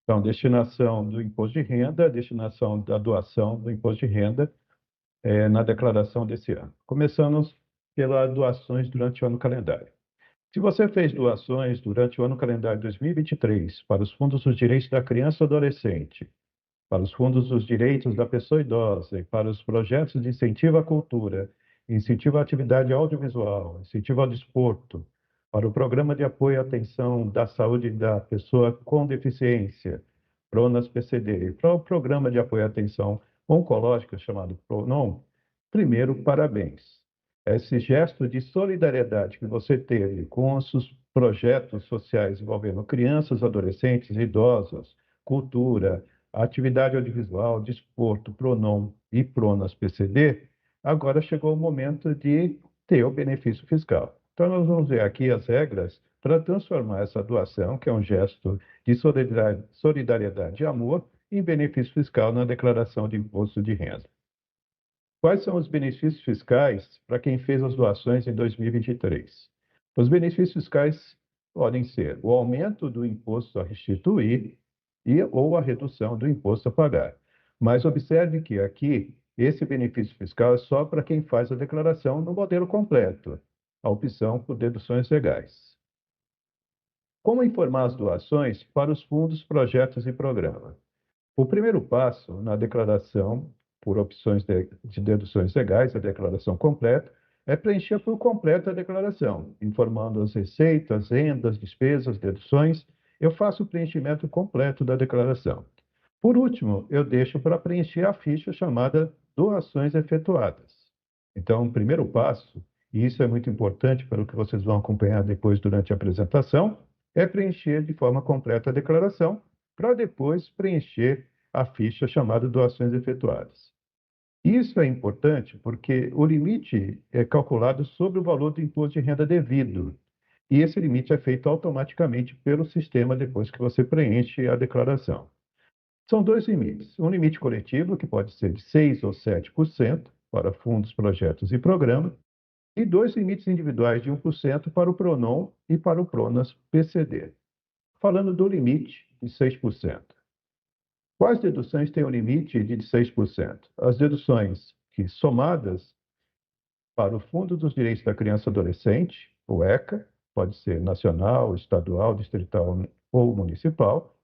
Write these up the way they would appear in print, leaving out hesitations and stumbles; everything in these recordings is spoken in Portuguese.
Então, destinação do imposto de renda, destinação da doação do imposto de renda na declaração desse ano. Começamos pelas doações durante o ano calendário. Se você fez doações durante o ano calendário 2023 para os fundos dos direitos da criança e adolescente, para os fundos dos direitos da pessoa idosa e para os projetos de incentivo à cultura, incentivo à atividade audiovisual, incentivo ao desporto, para o programa de apoio à atenção da saúde da pessoa com deficiência, PRONAS-PCD, e para o programa de apoio à atenção oncológica chamado PRONOM, primeiro, parabéns. Esse gesto de solidariedade que você teve com os projetos sociais envolvendo crianças, adolescentes, idosos, cultura, atividade audiovisual, desporto, Pronom e Pronas PCD, agora chegou o momento de ter o benefício fiscal. Então, nós vamos ver aqui as regras para transformar essa doação, que é um gesto de solidariedade e amor, em benefício fiscal na declaração de imposto de renda. Quais são os benefícios fiscais para quem fez as doações em 2023? Os benefícios fiscais podem ser o aumento do imposto a restituir ou a redução do imposto a pagar. Mas observe que aqui esse benefício fiscal é só para quem faz a declaração no modelo completo, a opção por deduções legais. Como informar as doações para os fundos, projetos e programas? O primeiro passo na declaração, por opções de deduções legais, a declaração completa, é preencher por completo a declaração, informando as receitas, rendas, despesas, deduções. Eu faço o preenchimento completo da declaração. Por último, eu deixo para preencher a ficha chamada doações efetuadas. Então, o primeiro passo, e isso é muito importante para o que vocês vão acompanhar depois durante a apresentação, é preencher de forma completa a declaração, para depois preencher a ficha chamada doações efetuadas. Isso é importante porque o limite é calculado sobre o valor do imposto de renda devido. E esse limite é feito automaticamente pelo sistema depois que você preenche a declaração. São dois limites. Um limite coletivo, que pode ser de 6% ou 7% para fundos, projetos e programas, e dois limites individuais de 1% para o PRONOM e para o PRONAS-PCD. Falando do limite de 6%. Quais deduções têm o limite de 6%? As deduções que, somadas para o Fundo dos Direitos da Criança e Adolescente, o ECA, pode ser nacional, estadual, distrital ou municipal,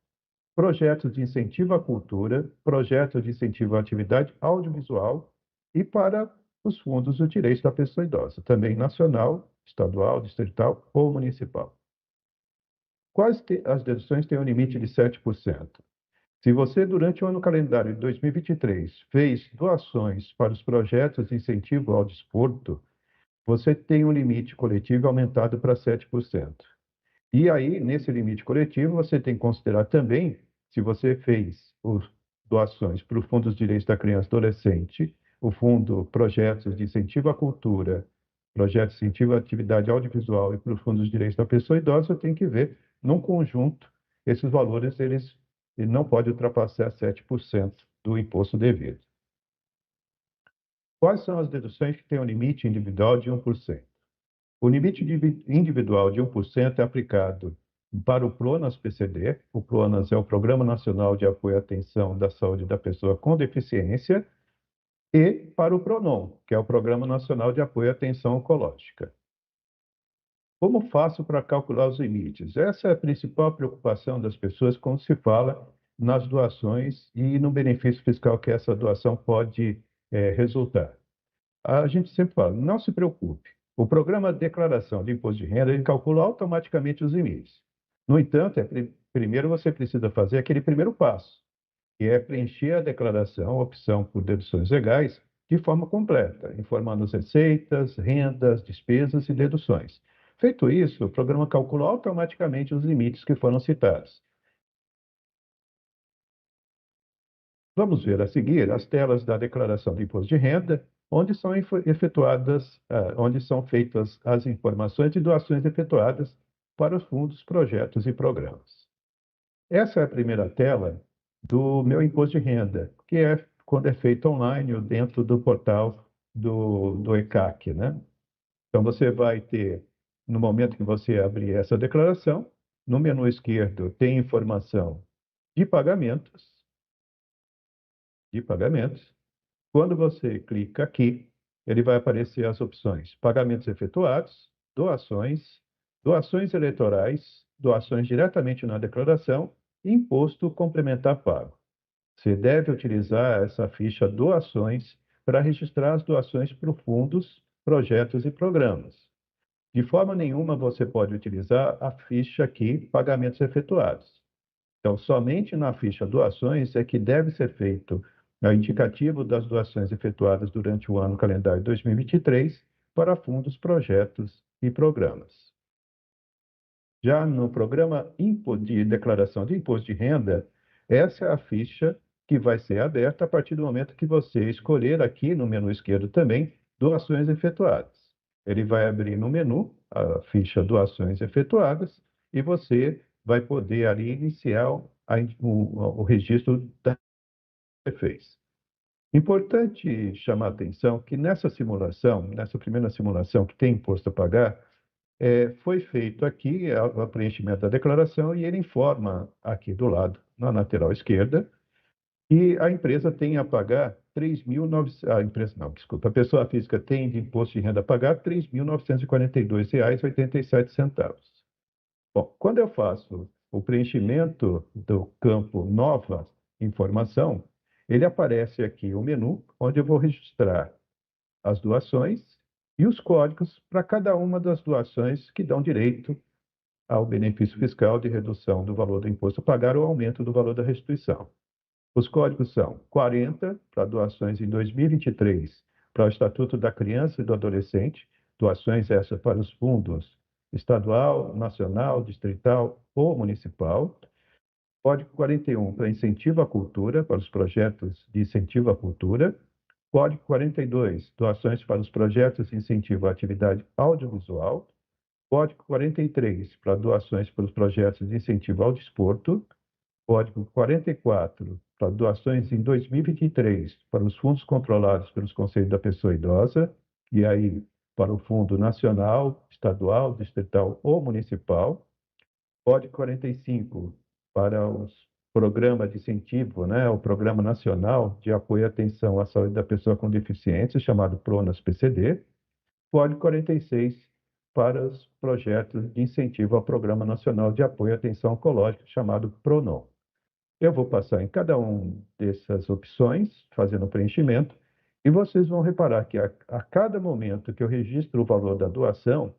projetos de incentivo à cultura, projetos de incentivo à atividade audiovisual e para os fundos dos direitos da pessoa idosa, também nacional, estadual, distrital ou municipal. Quais as deduções têm o limite de 7%? Se você, durante o ano calendário de 2023, fez doações para os projetos de incentivo ao desporto, você tem um limite coletivo aumentado para 7%. E aí, nesse limite coletivo, você tem que considerar também se você fez doações para o Fundo dos Direitos da Criança e Adolescente, o Fundo Projetos de Incentivo à Cultura, Projetos de Incentivo à Atividade Audiovisual e para o Fundo dos Direitos da Pessoa Idosa, você tem que ver, num conjunto, esses valores, ele não pode ultrapassar 7% do imposto devido. Quais são as deduções que têm um limite individual de 1%? O limite individual de 1% é aplicado para o PRONAS-PCD. O PRONAS é o Programa Nacional de Apoio à Atenção da Saúde da Pessoa com Deficiência, e para o PRONOM, que é o Programa Nacional de Apoio à Atenção Oncológica. Como faço para calcular os limites? Essa é a principal preocupação das pessoas quando se fala nas doações e no benefício fiscal que essa doação pode resultar. A gente sempre fala, não se preocupe. O programa de declaração de imposto de renda, ele calcula automaticamente os limites. No entanto, primeiro você precisa fazer aquele primeiro passo, que é preencher a declaração, a opção por deduções legais, de forma completa, informando as receitas, rendas, despesas e deduções. Feito isso, o programa calcula automaticamente os limites que foram citados. Vamos ver a seguir as telas da declaração de imposto de renda, onde são efetuadas, onde são feitas as informações de doações efetuadas para os fundos, projetos e programas. Essa é a primeira tela do meu imposto de renda, que é quando é feito online ou dentro do portal do ECAC, né? Então, você vai ter, no momento que você abrir essa declaração, no menu esquerdo tem informação de pagamentos, de pagamentos. Quando você clica aqui, ele vai aparecer as opções: pagamentos efetuados, doações, doações eleitorais, doações diretamente na declaração, e imposto complementar pago. Você deve utilizar essa ficha doações para registrar as doações para fundos, projetos e programas. De forma nenhuma você pode utilizar a ficha aqui, pagamentos efetuados. Então, somente na ficha doações é que deve ser feito o indicativo das doações efetuadas durante o ano calendário 2023 para fundos, projetos e programas. Já no programa de declaração de imposto de renda, essa é a ficha que vai ser aberta a partir do momento que você escolher aqui no menu esquerdo também doações efetuadas. Ele vai abrir no menu a ficha doações efetuadas e você vai poder ali iniciar o registro da que você fez. Importante chamar a atenção que nessa simulação, nessa primeira simulação que tem imposto a pagar, foi feito aqui o preenchimento da declaração e ele informa aqui do lado, na lateral esquerda, que a empresa tem a pagar 3.900, a empresa não, desculpa, a pessoa física tem de imposto de renda a pagar R$ 3.942,87. Bom, quando eu faço o preenchimento do campo Nova Informação, ele aparece aqui o menu, onde eu vou registrar as doações e os códigos para cada uma das doações que dão direito ao benefício fiscal de redução do valor do imposto a pagar ou aumento do valor da restituição. Os códigos são 40 para doações em 2023 para o Estatuto da Criança e do Adolescente, doações essas para os fundos estadual, nacional, distrital ou municipal. Código 41 para incentivo à cultura, para os projetos de incentivo à cultura. Código 42, doações para os projetos de incentivo à atividade audiovisual. Código 43, para doações para os projetos de incentivo ao desporto. Código 44, para doações em 2023 para os fundos controlados pelos Conselhos da Pessoa Idosa, e aí para o Fundo Nacional, Estadual, Distrital ou Municipal. Código 45, para os programas de incentivo, né, o Programa Nacional de Apoio e Atenção à Saúde da Pessoa com Deficiência, chamado PRONAS-PCD. Código 46, para os projetos de incentivo ao Programa Nacional de Apoio e Atenção Oncológica, chamado PRONON. Eu vou passar em cada uma dessas opções, fazendo o preenchimento, e vocês vão reparar que a cada momento que eu registro o valor da doação,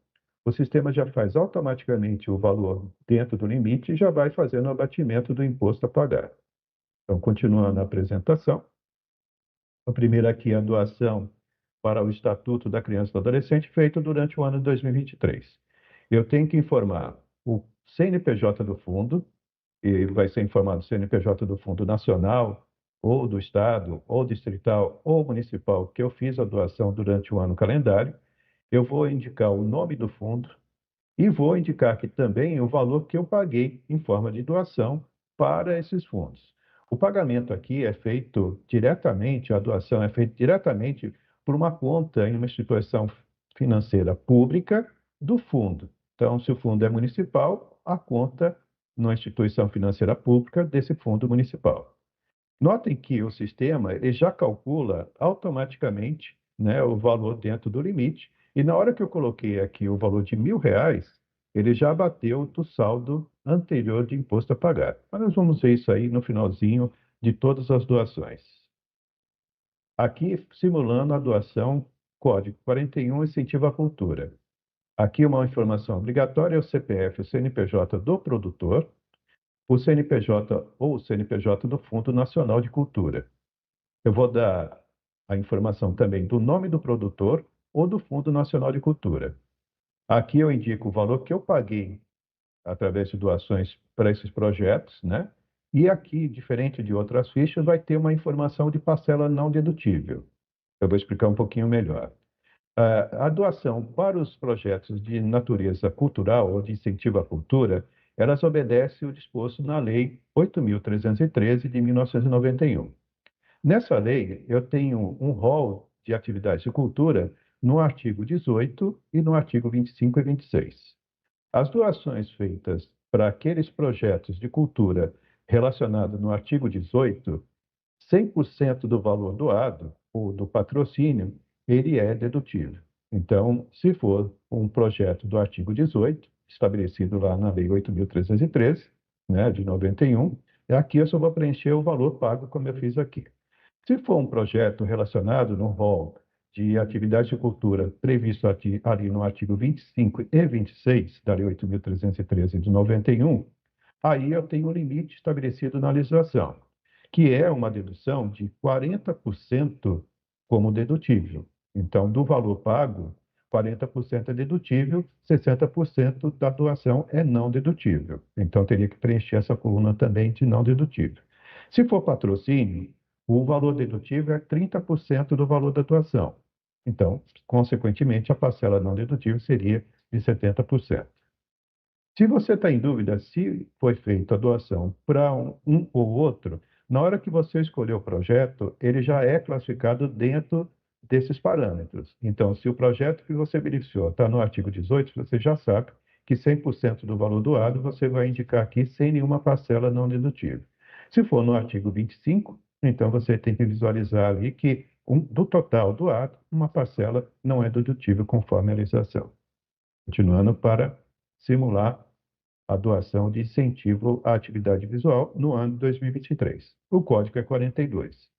o sistema já faz automaticamente o valor dentro do limite e já vai fazendo o abatimento do imposto a pagar. Então, continuando a apresentação, a primeira aqui é a doação para o Estatuto da Criança e do Adolescente, feito durante o ano de 2023. Eu tenho que informar o CNPJ do fundo, e vai ser informado o CNPJ do Fundo Nacional, ou do Estado, ou distrital, ou municipal, que eu fiz a doação durante o ano calendário. Eu vou indicar o nome do fundo e vou indicar aqui também o valor que eu paguei em forma de doação para esses fundos. O pagamento aqui é feito diretamente, a doação é feita diretamente por uma conta em uma instituição financeira pública do fundo. Então, se o fundo é municipal, a conta numa instituição financeira pública desse fundo municipal. Notem que o sistema ele já calcula automaticamente, né, o valor dentro do limite, e na hora que eu coloquei aqui o valor de R$ 1.000, ele já bateu do saldo anterior de imposto a pagar. Mas nós vamos ver isso aí no finalzinho de todas as doações. Aqui, simulando a doação, código 41, incentivo à cultura. Aqui uma informação obrigatória é o CPF, o CNPJ do produtor, o CNPJ ou o CNPJ do Fundo Nacional de Cultura. Eu vou dar a informação também do nome do produtor ou do Fundo Nacional de Cultura. Aqui eu indico o valor que eu paguei através de doações para esses projetos, né? E aqui, diferente de outras fichas, vai ter uma informação de parcela não dedutível. Eu vou explicar um pouquinho melhor. A doação para os projetos de natureza cultural ou de incentivo à cultura, elas obedecem o disposto na Lei 8.313 de 1991. Nessa lei, eu tenho um rol de atividades de cultura no artigo 18 e no artigo 25 e 26. As doações feitas para aqueles projetos de cultura relacionado no artigo 18, 100% do valor doado, ou do patrocínio, ele é dedutível. Então, se for um projeto do artigo 18, estabelecido lá na Lei 8.313, né, de 91, aqui eu só vou preencher o valor pago, como eu fiz aqui. Se for um projeto relacionado no rol de atividade de cultura previsto aqui, ali no artigo 25 e 26 da Lei 8.313 de 91, aí eu tenho um limite estabelecido na legislação, que é uma dedução de 40% como dedutível. Então, do valor pago, 40% é dedutível, 60% da doação é não dedutível. Então, teria que preencher essa coluna também de não dedutível. Se for patrocínio, o valor dedutível é 30% do valor da doação. Então, consequentemente, a parcela não dedutível seria de 70%. Se você está em dúvida se foi feita a doação para um ou outro, na hora que você escolher o projeto, ele já é classificado dentro desses parâmetros. Então, se o projeto que você beneficiou está no artigo 18, você já sabe que 100% do valor doado você vai indicar aqui sem nenhuma parcela não dedutível. Se for no artigo 25, então você tem que visualizar ali que do total doado, uma parcela não é dedutível conforme a legislação. Continuando para simular a doação de incentivo à atividade visual no ano de 2023. O código é 42.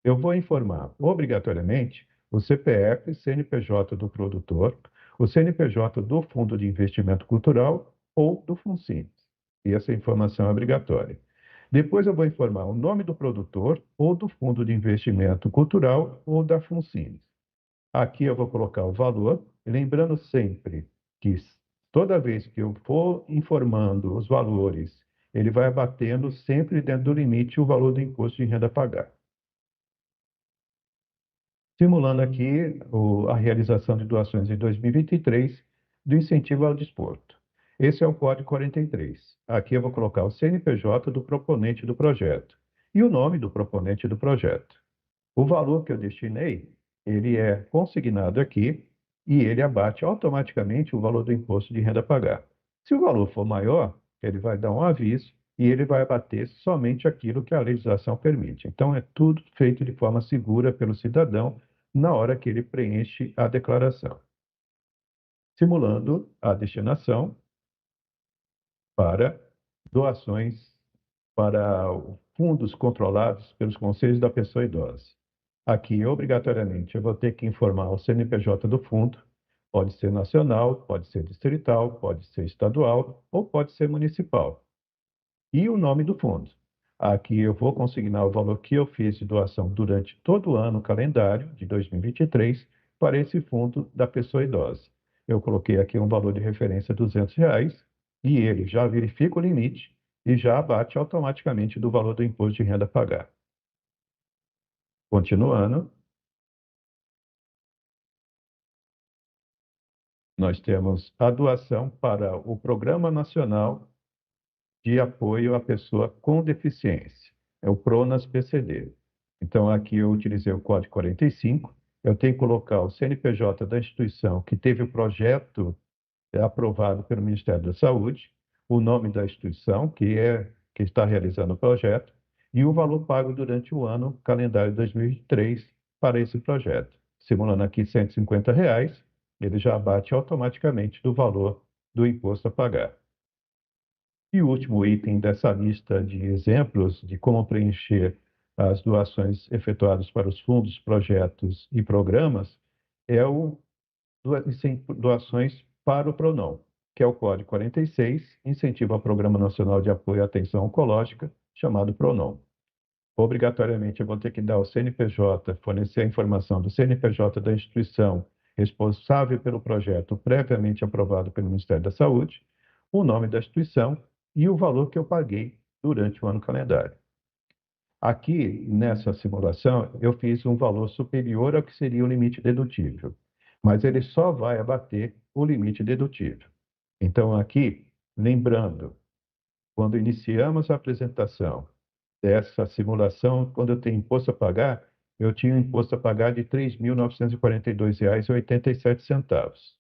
Eu vou informar obrigatoriamente o CPF e CNPJ do produtor, o CNPJ do Fundo de Investimento Cultural ou do FUNSINES. E essa informação é obrigatória. Depois eu vou informar o nome do produtor ou do Fundo de Investimento Cultural ou da FUNSINES. Aqui eu vou colocar o valor, lembrando sempre que toda vez que eu for informando os valores, ele vai abatendo sempre dentro do limite o valor do imposto de renda a pagar. Simulando aqui a realização de doações em 2023 do incentivo ao desporto. Esse é o código 43. Aqui eu vou colocar o CNPJ do proponente do projeto e o nome do proponente do projeto. O valor que eu destinei, ele é consignado aqui e ele abate automaticamente o valor do imposto de renda a pagar. Se o valor for maior, ele vai dar um aviso e ele vai abater somente aquilo que a legislação permite. Então, é tudo feito de forma segura pelo cidadão na hora que ele preenche a declaração. Simulando a destinação para doações para fundos controlados pelos conselhos da pessoa idosa. Aqui, obrigatoriamente, eu vou ter que informar o CNPJ do fundo, pode ser nacional, pode ser distrital, pode ser estadual ou pode ser municipal. E o nome do fundo. Aqui eu vou consignar o valor que eu fiz de doação durante todo o ano calendário de 2023 para esse fundo da pessoa idosa. Eu coloquei aqui um valor de referência de R$ 200 e ele já verifica o limite e já abate automaticamente do valor do imposto de renda a pagar. Continuando, nós temos a doação para o Programa Nacional de Apoio à Pessoa com Deficiência, é o PRONAS-PCD. Então, aqui eu utilizei o código 45, eu tenho que colocar o CNPJ da instituição que teve o projeto aprovado pelo Ministério da Saúde, o nome da instituição que está realizando o projeto e o valor pago durante o ano calendário 2023 para esse projeto. Simulando aqui R$ 150, ele já abate automaticamente do valor do imposto a pagar. E o último item dessa lista de exemplos de como preencher as doações efetuadas para os fundos, projetos e programas é o doações para o PRONON, que é o código 46, incentivo ao Programa Nacional de Apoio à Atenção Oncológica, chamado PRONON. Obrigatoriamente, eu vou ter que dar o CNPJ, fornecer a informação do CNPJ da instituição responsável pelo projeto previamente aprovado pelo Ministério da Saúde, o nome da instituição e o valor que eu paguei durante o ano calendário. Aqui, nessa simulação, eu fiz um valor superior ao que seria o limite dedutível, mas ele só vai abater o limite dedutível. Então, aqui, lembrando, quando iniciamos a apresentação dessa simulação, quando eu tenho imposto a pagar, eu tinha um imposto a pagar de R$ 3.942,87.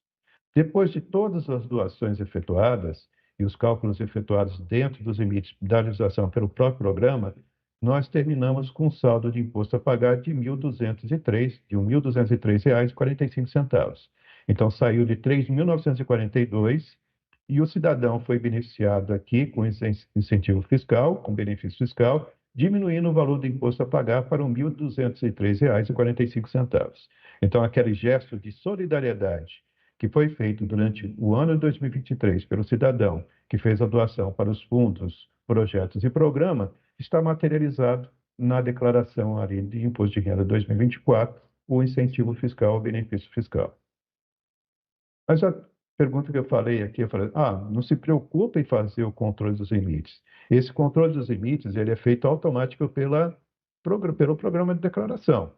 Depois de todas as doações efetuadas, e os cálculos efetuados dentro dos limites da legislação pelo próprio programa, nós terminamos com um saldo de imposto a pagar de 1.203, de R$ 1.203,45. Então, saiu de 3.942 e o cidadão foi beneficiado aqui com incentivo fiscal, com benefício fiscal, diminuindo o valor do imposto a pagar para R$ 1.203,45. Então, aquele gesto de solidariedade que foi feito durante o ano de 2023 pelo cidadão que fez a doação para os fundos, projetos e programa, está materializado na declaração ali de Imposto de Renda 2024, o incentivo fiscal, o benefício fiscal. Mas a pergunta que eu falei aqui, eu falei, não se preocupe em fazer o controle dos limites. Esse controle dos limites, ele é feito automático pelo programa de declaração,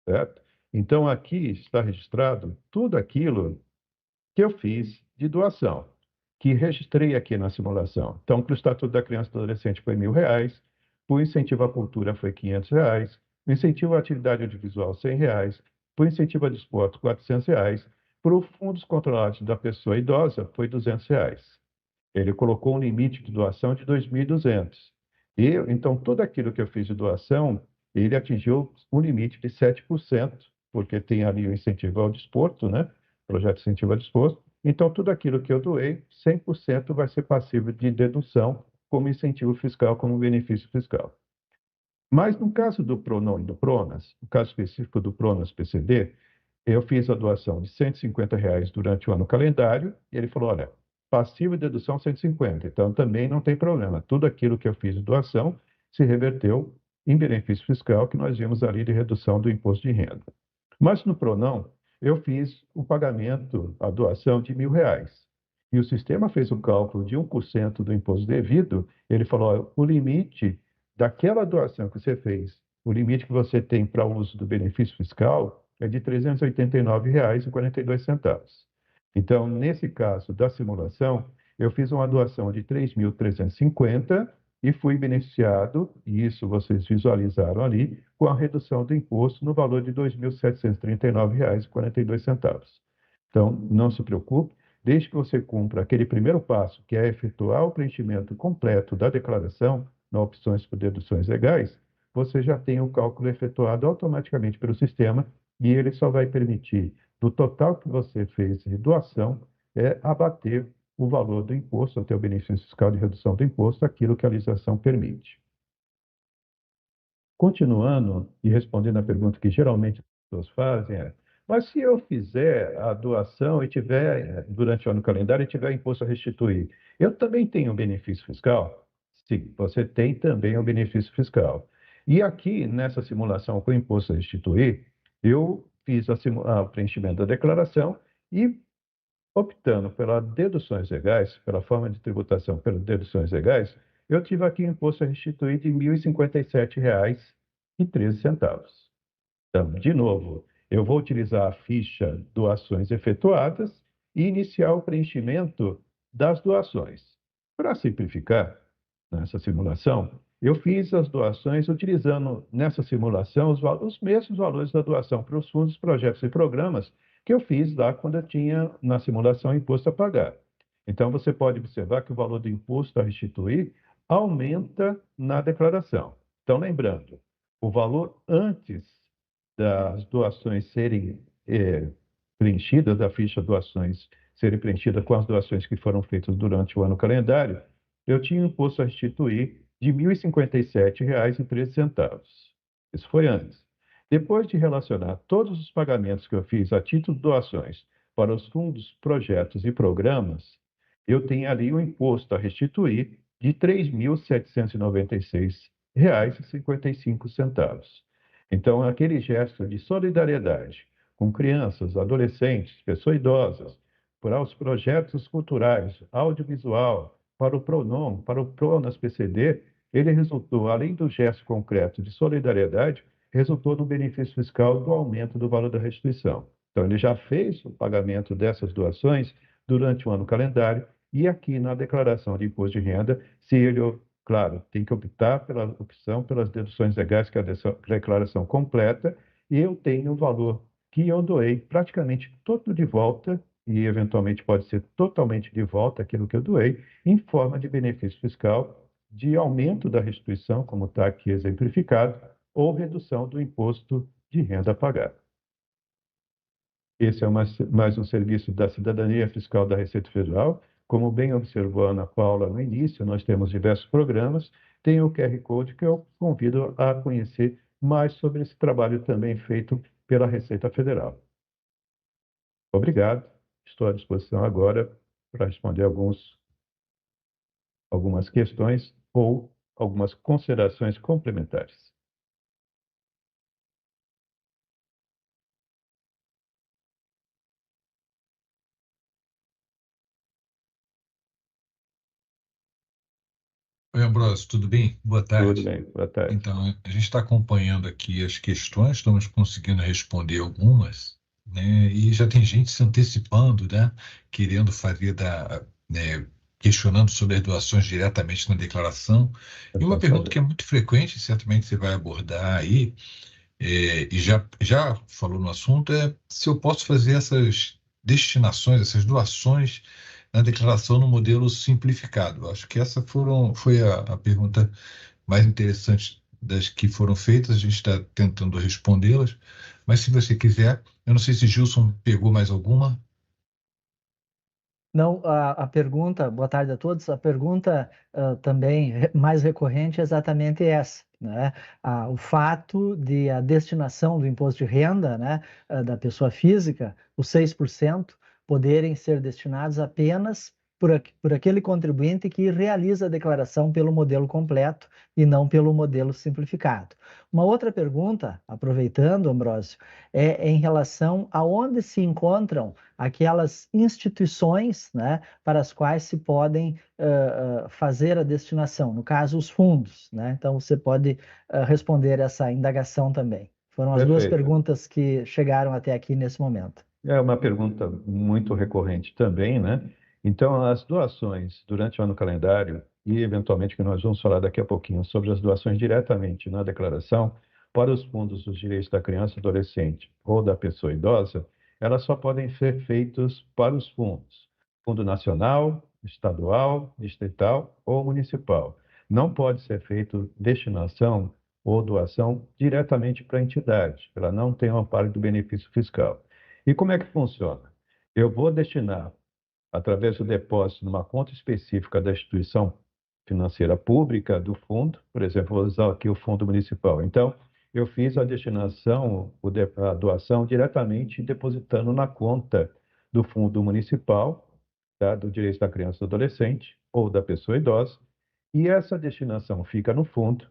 certo? Então, aqui está registrado tudo aquilo que eu fiz de doação, que registrei aqui na simulação. Então, para o Estatuto da Criança e do Adolescente foi R$ 1.000, para o incentivo à cultura foi R$ 500, o incentivo à atividade audiovisual R$ 100, para o incentivo a desporto R$ 400, para os fundos controlados da pessoa idosa foi R$ 200. Ele colocou um limite de doação de 2.200. Então, tudo aquilo que eu fiz de doação, ele atingiu um limite de 7%, porque tem ali o incentivo ao desporto, né? Projeto de incentivo ao desporto. Então, tudo aquilo que eu doei, 100% vai ser passível de dedução como incentivo fiscal, como benefício fiscal. Mas no caso do Pronon e do Pronas, no caso específico do Pronas PCD, eu fiz a doação de R$ 150 durante o ano calendário, e ele falou, olha, passivo e dedução 150, então também não tem problema. Tudo aquilo que eu fiz de doação se reverteu em benefício fiscal, que nós vimos ali de redução do imposto de renda. Mas no Pronon, eu fiz o pagamento, a doação de R$ 1.000. E o sistema fez o cálculo de 1% do imposto devido, ele falou, olha, o limite daquela doação que você fez, o limite que você tem para o uso do benefício fiscal é de R$ 389,42. Então, nesse caso da simulação, eu fiz uma doação de 3.350 e fui beneficiado, e isso vocês visualizaram ali, com a redução do imposto no valor de R$ 2.739,42. Então, não se preocupe, desde que você cumpra aquele primeiro passo, que é efetuar o preenchimento completo da declaração, nas opções por deduções legais, você já tem o cálculo efetuado automaticamente pelo sistema e ele só vai permitir, do total que você fez de doação, abater o valor do imposto, até o benefício fiscal de redução do imposto, aquilo que a legislação permite. Continuando e respondendo a pergunta que geralmente as pessoas fazem, mas se eu fizer a doação e tiver, durante o ano calendário, e tiver imposto a restituir, eu também tenho um benefício fiscal? Sim, você tem também o benefício fiscal. E aqui, nessa simulação com imposto a restituir, eu fiz o preenchimento da declaração e, optando pelas deduções legais, pela forma de tributação pelas deduções legais, eu tive aqui um imposto a restituir de R$ 1.057,13. Então, de novo, eu vou utilizar a ficha doações efetuadas e iniciar o preenchimento das doações. Para simplificar, nessa simulação, eu fiz as doações utilizando nessa simulação os mesmos valores da doação para os fundos, projetos e programas que eu fiz lá quando eu tinha na simulação imposto a pagar. Então, você pode observar que o valor do imposto a restituir aumenta na declaração. Então, lembrando, o valor antes das doações serem preenchidas, da ficha doações serem preenchidas com as doações que foram feitas durante o ano calendário, eu tinha imposto a restituir de R$ 1.057,13. Isso foi antes. Depois de relacionar todos os pagamentos que eu fiz a título de doações para os fundos, projetos e programas, eu tenho ali o imposto a restituir de R$ 3.796,55. Então, aquele gesto de solidariedade com crianças, adolescentes, pessoas idosas, para os projetos culturais, audiovisual, para o Pronom, para o Pronas PCD, ele resultou, além do gesto concreto de solidariedade, resultou no benefício fiscal do aumento do valor da restituição. Então, ele já fez o pagamento dessas doações durante o ano calendário e aqui na declaração de imposto de renda, se ele, claro, tem que optar pela opção pelas deduções legais, que é a declaração completa, e eu tenho o valor que eu doei praticamente todo de volta e eventualmente pode ser totalmente de volta aquilo que eu doei, em forma de benefício fiscal, de aumento da restituição, como está aqui exemplificado, ou redução do imposto de renda a pagar. Esse é mais um serviço da cidadania fiscal da Receita Federal. Como bem observou a Ana Paula no início, nós temos diversos programas. Tem o QR Code que eu convido a conhecer mais sobre esse trabalho também feito pela Receita Federal. Obrigado. Estou à disposição agora para responder algumas questões ou algumas considerações complementares. Oi, Ambrosio, tudo bem? Boa Tudo tarde. bem, boa tarde. Então, a gente está acompanhando aqui as questões, estamos conseguindo responder algumas, né? E já tem gente se antecipando, né? Querendo fazer questionando sobre as doações diretamente na declaração. E uma Então, pergunta que fazer. é muito frequente, certamente você vai abordar aí, e já falou no assunto, é se eu posso fazer essas destinações, essas doações na declaração no modelo simplificado. Acho que foi a pergunta mais interessantes das que foram feitas, a gente está tentando respondê-las, mas se você quiser, eu não sei se Gilson pegou mais alguma. Não, a pergunta, boa tarde a todos, a pergunta também mais recorrente é exatamente essa, né? O fato de a destinação do imposto de renda, né, da pessoa física, os 6%, poderem ser destinados apenas por aquele contribuinte que realiza a declaração pelo modelo completo e não pelo modelo simplificado. Uma outra pergunta, aproveitando, Ambrósio, é em relação a onde se encontram aquelas instituições, né, para as quais se podem fazer a destinação, no caso, os fundos, né? Então, você pode responder essa indagação também. Foram as duas Perfeito. perguntas que chegaram até aqui nesse momento. É uma pergunta muito recorrente também, né? Então, as doações durante o ano calendário, e eventualmente que nós vamos falar daqui a pouquinho sobre as doações diretamente na declaração, para os fundos dos direitos da criança e adolescente ou da pessoa idosa, elas só podem ser feitas para os fundos, fundo nacional, estadual, distrital ou municipal. Não pode ser feito destinação ou doação diretamente para a entidade, ela não tem o amparo do benefício fiscal. E como é que funciona? Eu vou destinar, através do depósito numa conta específica da instituição financeira pública do fundo, por exemplo, vou usar aqui o fundo municipal. Então, eu fiz a destinação, a doação diretamente depositando na conta do fundo municipal, tá, do direito da criança e do adolescente ou da pessoa idosa, e essa destinação fica no fundo.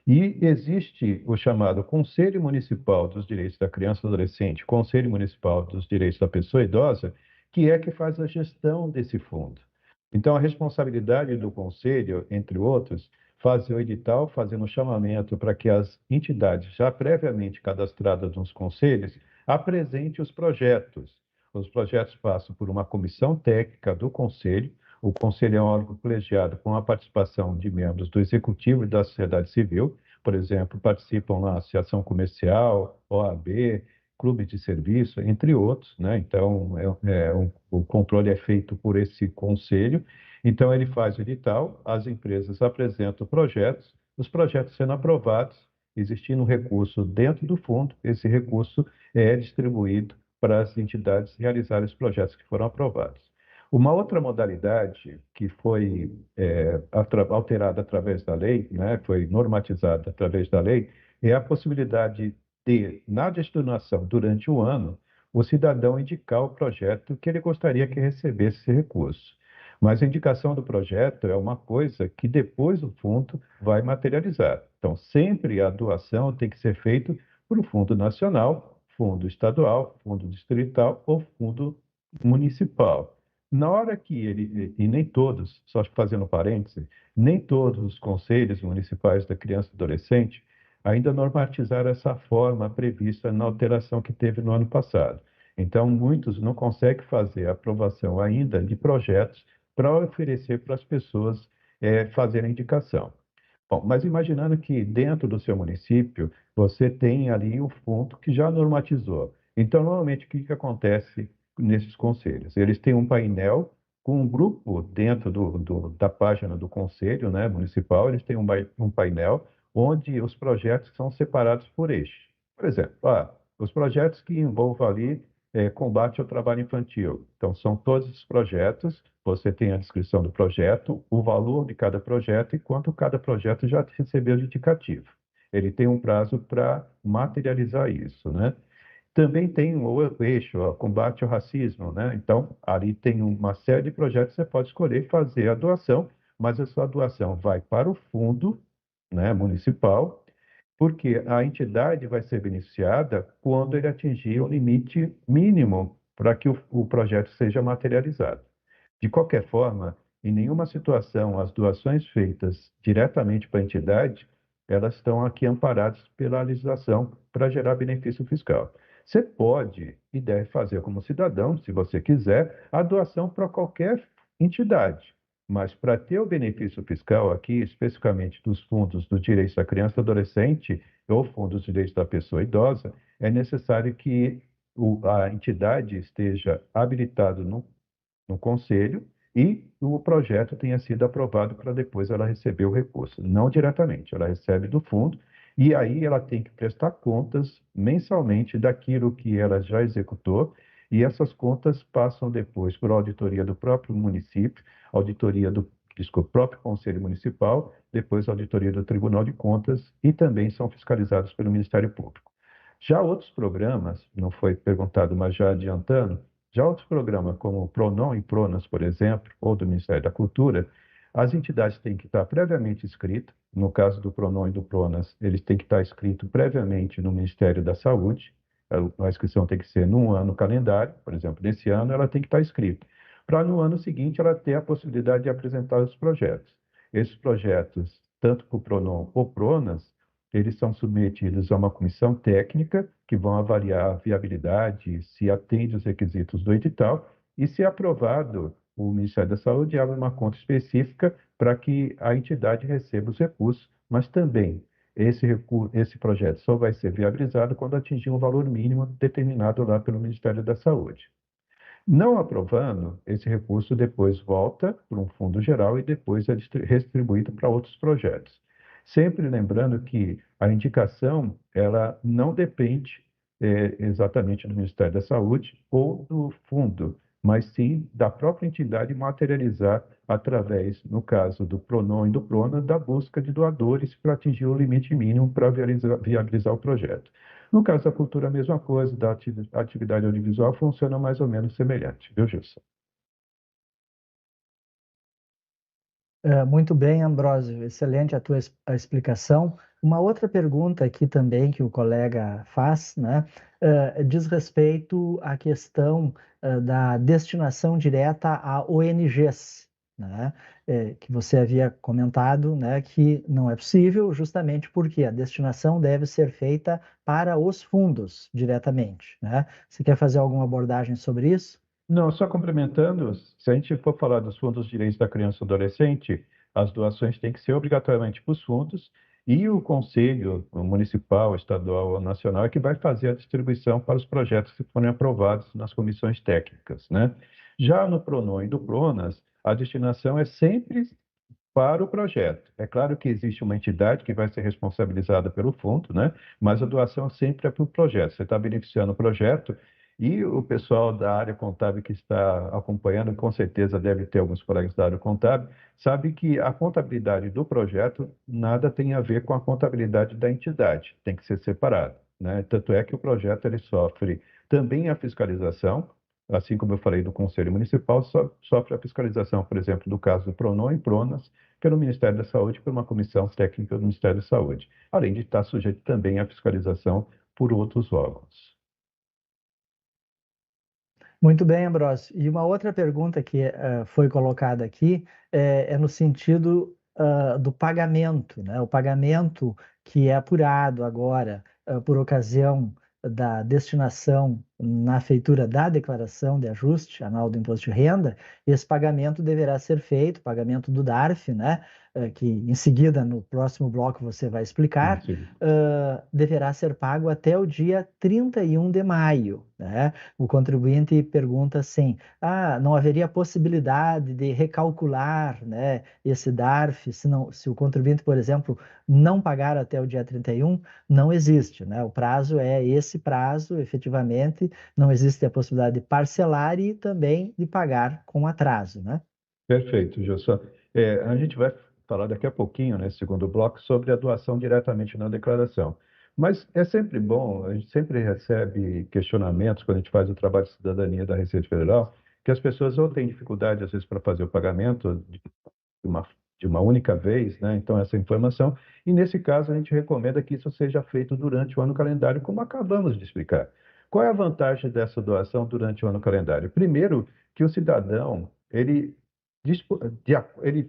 E existe o chamado Conselho Municipal dos Direitos da Criança e do Adolescente, Conselho Municipal dos Direitos da Pessoa Idosa, que é que faz a gestão desse fundo. Então, a responsabilidade do conselho, entre outros, fazer o edital, fazendo o chamamento para que as entidades já previamente cadastradas nos conselhos apresentem os projetos. Os projetos passam por uma comissão técnica do conselho. O conselho é um órgão colegiado com a participação de membros do executivo e da sociedade civil. Por exemplo, participam lá a Associação Comercial, OAB, clube de serviço, entre outros, né? Então, o controle é feito por esse conselho. Então, ele faz o edital, as empresas apresentam projetos, os projetos sendo aprovados, existindo um recurso dentro do fundo, esse recurso é distribuído para as entidades realizarem os projetos que foram aprovados. Uma outra modalidade que foi alterada através da lei, né, foi normatizada através da lei, é a possibilidade de, na destinação durante o ano, o cidadão indicar o projeto que ele gostaria que recebesse esse recurso. Mas a indicação do projeto é uma coisa que depois o fundo vai materializar. Então, sempre a doação tem que ser feita por um fundo nacional, fundo estadual, fundo distrital ou fundo municipal. Na hora que ele, e nem todos, só fazendo parênteses, nem todos os conselhos municipais da criança e adolescente ainda normatizaram essa forma prevista na alteração que teve no ano passado. Então, muitos não conseguem fazer a aprovação ainda de projetos para oferecer para as pessoas fazerem indicação. Bom, mas imaginando que dentro do seu município você tem ali um fundo que já normatizou. Então, normalmente, o que acontece nesses conselhos. Eles têm um painel com um grupo dentro da página do conselho, né, municipal, eles têm um painel onde os projetos são separados por eixo. Por exemplo, os projetos que envolvam ali combate ao trabalho infantil. Então, são todos os projetos, você tem a descrição do projeto, o valor de cada projeto e quanto cada projeto já recebeu de indicativo. Ele tem um prazo para materializar isso, né? Também tem o eixo, combate ao racismo, né? Então, ali tem uma série de projetos que você pode escolher fazer a doação, mas a sua doação vai para o fundo, né, municipal, porque a entidade vai ser beneficiada quando ele atingir o limite mínimo para que o projeto seja materializado. De qualquer forma, em nenhuma situação as doações feitas diretamente para a entidade, elas estão aqui amparadas pela legislação para gerar benefício fiscal. Você pode e deve fazer como cidadão, se você quiser, a doação para qualquer entidade. Mas para ter o benefício fiscal aqui, especificamente dos fundos do direito da criança e adolescente ou fundos dos direitos da pessoa idosa, é necessário que a entidade esteja habilitada no conselho e o projeto tenha sido aprovado para depois ela receber o recurso. Não diretamente, ela recebe do fundo e aí ela tem que prestar contas mensalmente daquilo que ela já executou e essas contas passam depois por auditoria do próprio município, auditoria do próprio Conselho Municipal, depois auditoria do Tribunal de Contas e também são fiscalizados pelo Ministério Público. Já outros programas, não foi perguntado, mas já adiantando, já outros programas, como o Pronon e Pronas, por exemplo, ou do Ministério da Cultura, as entidades têm que estar previamente inscritas. No caso do Pronon e do Pronas, eles têm que estar inscritos previamente no Ministério da Saúde. A inscrição tem que ser num ano calendário, por exemplo, nesse ano ela tem que estar inscrita, para no ano seguinte ela ter a possibilidade de apresentar os projetos. Esses projetos, tanto para o Pronon ou Pronas, eles são submetidos a uma comissão técnica que vão avaliar a viabilidade, se atende os requisitos do edital e, se aprovado, o Ministério da Saúde abre uma conta específica para que a entidade receba os recursos, mas também esse projeto só vai ser viabilizado quando atingir um valor mínimo determinado lá pelo Ministério da Saúde. Não aprovando, esse recurso depois volta para um fundo geral e depois é distribuído para outros projetos. Sempre lembrando que a indicação ela não depende exatamente do Ministério da Saúde ou do fundo, mas sim da própria entidade materializar através, no caso do Pronon e do Prona, da busca de doadores para atingir o limite mínimo para viabilizar o projeto. No caso da cultura, a mesma coisa, da atividade audiovisual funciona mais ou menos semelhante, viu, Gilson? Muito bem, Ambrósio, excelente a tua explicação. Uma outra pergunta aqui também que o colega faz, né, diz respeito à questão da destinação direta a ONGs, né, que você havia comentado, né, que não é possível, justamente porque a destinação deve ser feita para os fundos diretamente, né? Você quer fazer alguma abordagem sobre isso? Não, só complementando, se a gente for falar dos fundos de direitos da criança e adolescente, as doações têm que ser obrigatoriamente para os fundos e o Conselho Municipal, Estadual ou Nacional é que vai fazer a distribuição para os projetos que forem aprovados nas comissões técnicas, né? Já no Pronon e do Pronas, a destinação é sempre para o projeto. É claro que existe uma entidade que vai ser responsabilizada pelo fundo, né? Mas a doação sempre é para o projeto. Você está beneficiando o projeto e o pessoal da área contábil que está acompanhando, com certeza deve ter alguns colegas da área contábil, sabe que a contabilidade do projeto nada tem a ver com a contabilidade da entidade, tem que ser separado, né? Tanto é que o projeto ele sofre também a fiscalização, assim como eu falei do Conselho Municipal, sofre a fiscalização, por exemplo, do caso do Pronon e Pronas, pelo Ministério da Saúde, por uma comissão técnica do Ministério da Saúde, além de estar sujeito também à fiscalização por outros órgãos. Muito bem, Ambrósio. E uma outra pergunta que foi colocada aqui é no sentido do pagamento, né? O pagamento que é apurado agora por ocasião da destinação na feitura da declaração de ajuste anual do imposto de renda, esse pagamento deverá ser feito, pagamento do DARF, né? que em seguida, no próximo bloco, você vai explicar, deverá ser pago até o dia 31 de maio, né? O contribuinte pergunta assim, não haveria possibilidade de recalcular, né, esse DARF, se o contribuinte, por exemplo, não pagar até o dia 31, não existe, né? O prazo é esse prazo, efetivamente, não existe a possibilidade de parcelar e também de pagar com atraso, né? Perfeito, Gilson. A gente vai falar daqui a pouquinho, nesse segundo bloco, sobre a doação diretamente na declaração. Mas é sempre bom, a gente sempre recebe questionamentos quando a gente faz o trabalho de cidadania da Receita Federal, que as pessoas ou têm dificuldade, às vezes, para fazer o pagamento uma, de uma única vez, né? Então, essa informação. E, nesse caso, a gente recomenda que isso seja feito durante o ano calendário, como acabamos de explicar. Qual é a vantagem dessa doação durante o ano calendário? Primeiro, que o cidadão, ele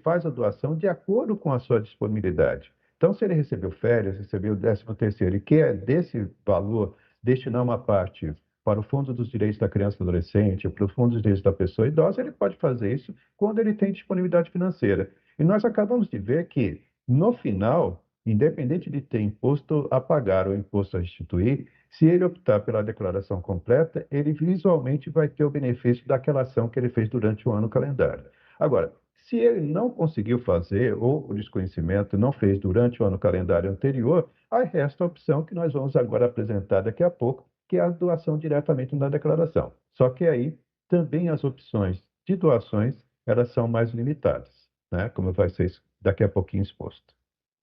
faz a doação de acordo com a sua disponibilidade. Então, se ele recebeu férias, recebeu o 13º e quer desse valor destinar uma parte para o Fundo dos Direitos da Criança e do Adolescente, para o Fundo dos Direitos da Pessoa Idosa, ele pode fazer isso quando ele tem disponibilidade financeira. E nós acabamos de ver que, no final, independente de ter imposto a pagar ou imposto a restituir, se ele optar pela declaração completa, ele visualmente vai ter o benefício daquela ação que ele fez durante o ano calendário. Agora, se ele não conseguiu fazer, ou o desconhecimento não fez durante o ano calendário anterior, aí resta a opção que nós vamos agora apresentar daqui a pouco, que é a doação diretamente na declaração. Só que aí também as opções de doações, elas são mais limitadas, né? Como vai ser daqui a pouquinho exposto.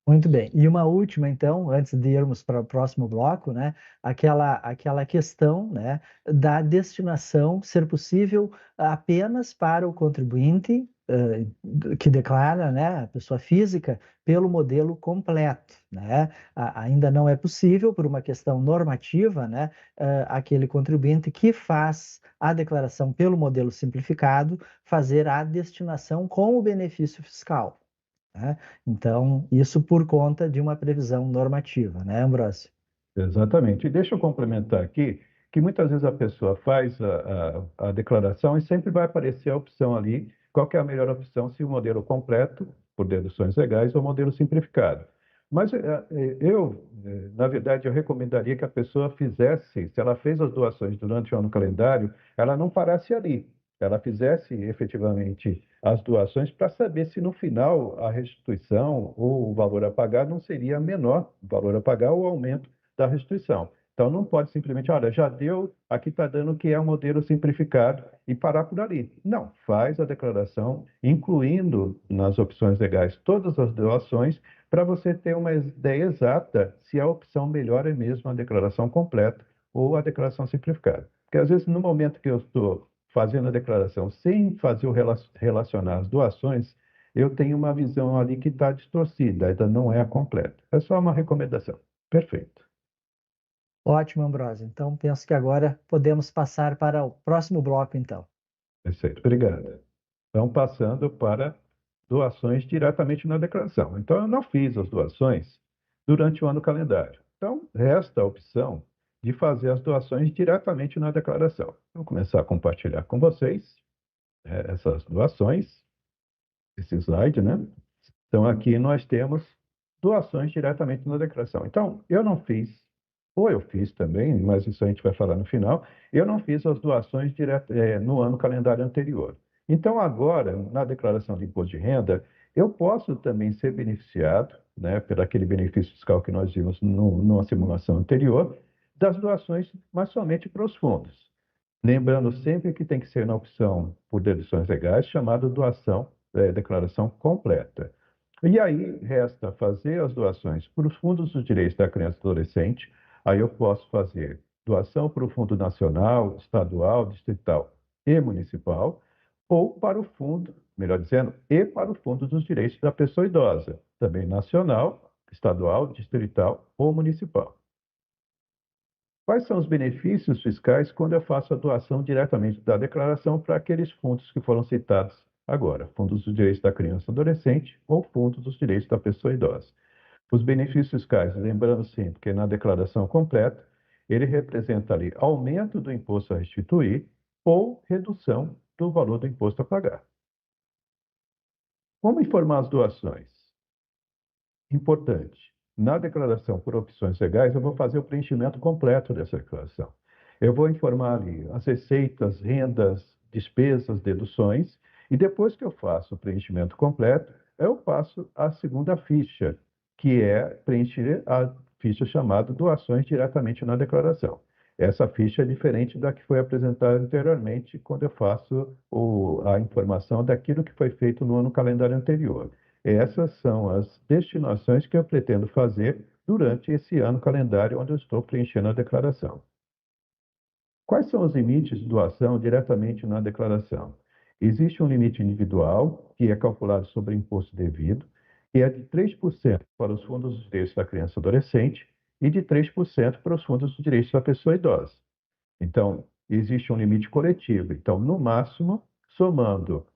Muito bem. E uma última, então, antes de irmos para o próximo bloco, né? Aquela questão, né, da destinação ser possível apenas para o contribuinte que declara, né, a pessoa física, pelo modelo completo, né? Ainda não é possível, por uma questão normativa, né, aquele contribuinte que faz a declaração pelo modelo simplificado, fazer a destinação com o benefício fiscal. Né? Então, isso por conta de uma previsão normativa, né, Ambrósio? Exatamente. E deixa eu complementar aqui que muitas vezes a pessoa faz a declaração e sempre vai aparecer a opção ali, qual que é a melhor opção, se o modelo completo, por deduções legais, ou o modelo simplificado. Mas na verdade, eu recomendaria que a pessoa fizesse, se ela fez as doações durante o ano calendário, ela não parasse ali. Ela fizesse efetivamente as doações para saber se no final a restituição ou o valor a pagar não seria menor, o valor a pagar ou o aumento da restituição. Então, não pode simplesmente, olha, já deu, aqui está dando que é um modelo simplificado e parar por ali. Não, faz a declaração, incluindo nas opções legais todas as doações, para você ter uma ideia exata se a opção melhor é mesmo a declaração completa ou a declaração simplificada. Porque, às vezes, no momento que eu estou fazendo a declaração sem fazer o relacionar as doações, eu tenho uma visão ali que está distorcida, ainda não é a completa. É só uma recomendação. Perfeito. Ótimo, Ambrósio. Então, penso que agora podemos passar para o próximo bloco, então. Perfeito, obrigado. Então, passando para doações diretamente na declaração. Então, eu não fiz as doações durante o ano calendário. Então, resta a opção de fazer as doações diretamente na declaração. Vou começar a compartilhar com vocês essas doações, esse slide, né? Então, aqui nós temos doações diretamente na declaração. Então, eu não fiz, ou eu fiz também, mas isso a gente vai falar no final, eu não fiz as doações no ano calendário anterior. Então, agora, na declaração de imposto de renda, eu posso também ser beneficiado, né, por aquele benefício fiscal que nós vimos numa simulação anterior, das doações, mas somente para os fundos. Lembrando sempre que tem que ser na opção por deduções legais, chamada doação, declaração completa. E aí resta fazer as doações para os fundos dos direitos da criança e do adolescente. Aí eu posso fazer doação para o Fundo Nacional, Estadual, Distrital e Municipal, ou para o fundo, melhor dizendo, e para o Fundo dos Direitos da Pessoa Idosa, também nacional, estadual, distrital ou municipal. Quais são os benefícios fiscais quando eu faço a doação diretamente da declaração para aqueles fundos que foram citados agora, Fundos dos Direitos da Criança e Adolescente ou Fundos dos Direitos da Pessoa Idosa? Os benefícios fiscais, lembrando sempre que na declaração completa, ele representa ali aumento do imposto a restituir ou redução do valor do imposto a pagar. Como informar as doações? importante. Na declaração por opções legais, eu vou fazer o preenchimento completo dessa declaração. Eu vou informar ali as receitas, rendas, despesas, deduções, e depois que eu faço o preenchimento completo, eu passo a segunda ficha, que é preencher a ficha chamada doações diretamente na declaração. Essa ficha é diferente da que foi apresentada anteriormente, quando eu faço a informação daquilo que foi feito no ano calendário anterior. Essas são as destinações que eu pretendo fazer durante esse ano calendário onde eu estou preenchendo a declaração. Quais são os limites de doação diretamente na declaração? Existe um limite individual, que é calculado sobre imposto devido, que é de 3% para os fundos dos direitos da criança e adolescente e de 3% para os fundos dos direitos da pessoa idosa. Então, existe um limite coletivo. Então, no máximo, somando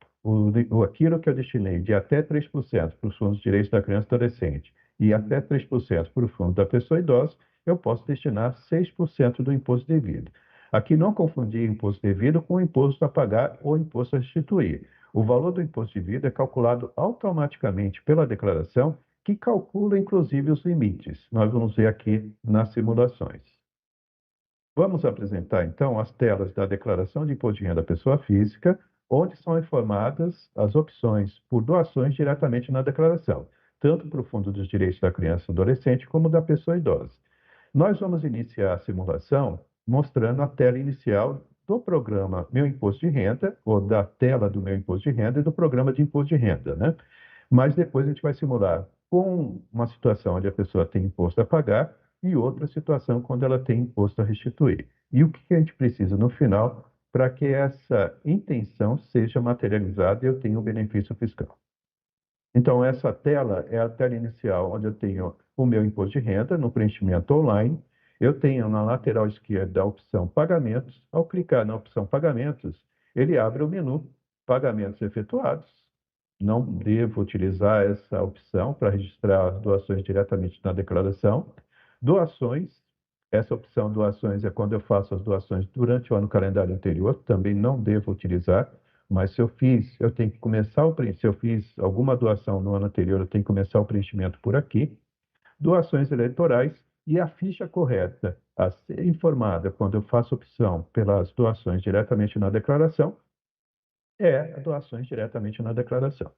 aquilo que eu destinei de até 3% para os fundos de direitos da criança e adolescente e até 3% para o fundo da pessoa idosa, eu posso destinar 6% do imposto devido. Aqui não confundir imposto devido com o imposto a pagar ou imposto a restituir. O valor do imposto devido é calculado automaticamente pela declaração, que calcula inclusive os limites. Nós vamos ver aqui nas simulações. Vamos apresentar, então, as telas da Declaração de Imposto de Renda da Pessoa Física, onde são informadas as opções por doações diretamente na declaração, tanto para o Fundo dos Direitos da Criança e Adolescente como da pessoa idosa. Nós vamos iniciar a simulação mostrando a tela inicial do programa Meu Imposto de Renda, ou da tela do Meu Imposto de Renda e do programa de Imposto de Renda, né? Mas depois a gente vai simular com uma situação onde a pessoa tem imposto a pagar e outra situação quando ela tem imposto a restituir. E o que a gente precisa no final para que essa intenção seja materializada e eu tenha o benefício fiscal. Então, essa tela é a tela inicial, onde eu tenho o meu imposto de renda no preenchimento online. Eu tenho na lateral esquerda a opção Pagamentos. Ao clicar na opção Pagamentos, ele abre o menu Pagamentos efetuados. Não devo utilizar essa opção para registrar as doações diretamente na declaração. Doações, essa opção doações é quando eu faço as doações durante o ano calendário anterior, também não devo utilizar, mas se eu tenho que começar se eu fiz alguma doação no ano anterior, eu tenho que começar o preenchimento por aqui. Doações eleitorais e a ficha correta a ser informada quando eu faço opção pelas doações diretamente na declaração é a doações diretamente na declaração.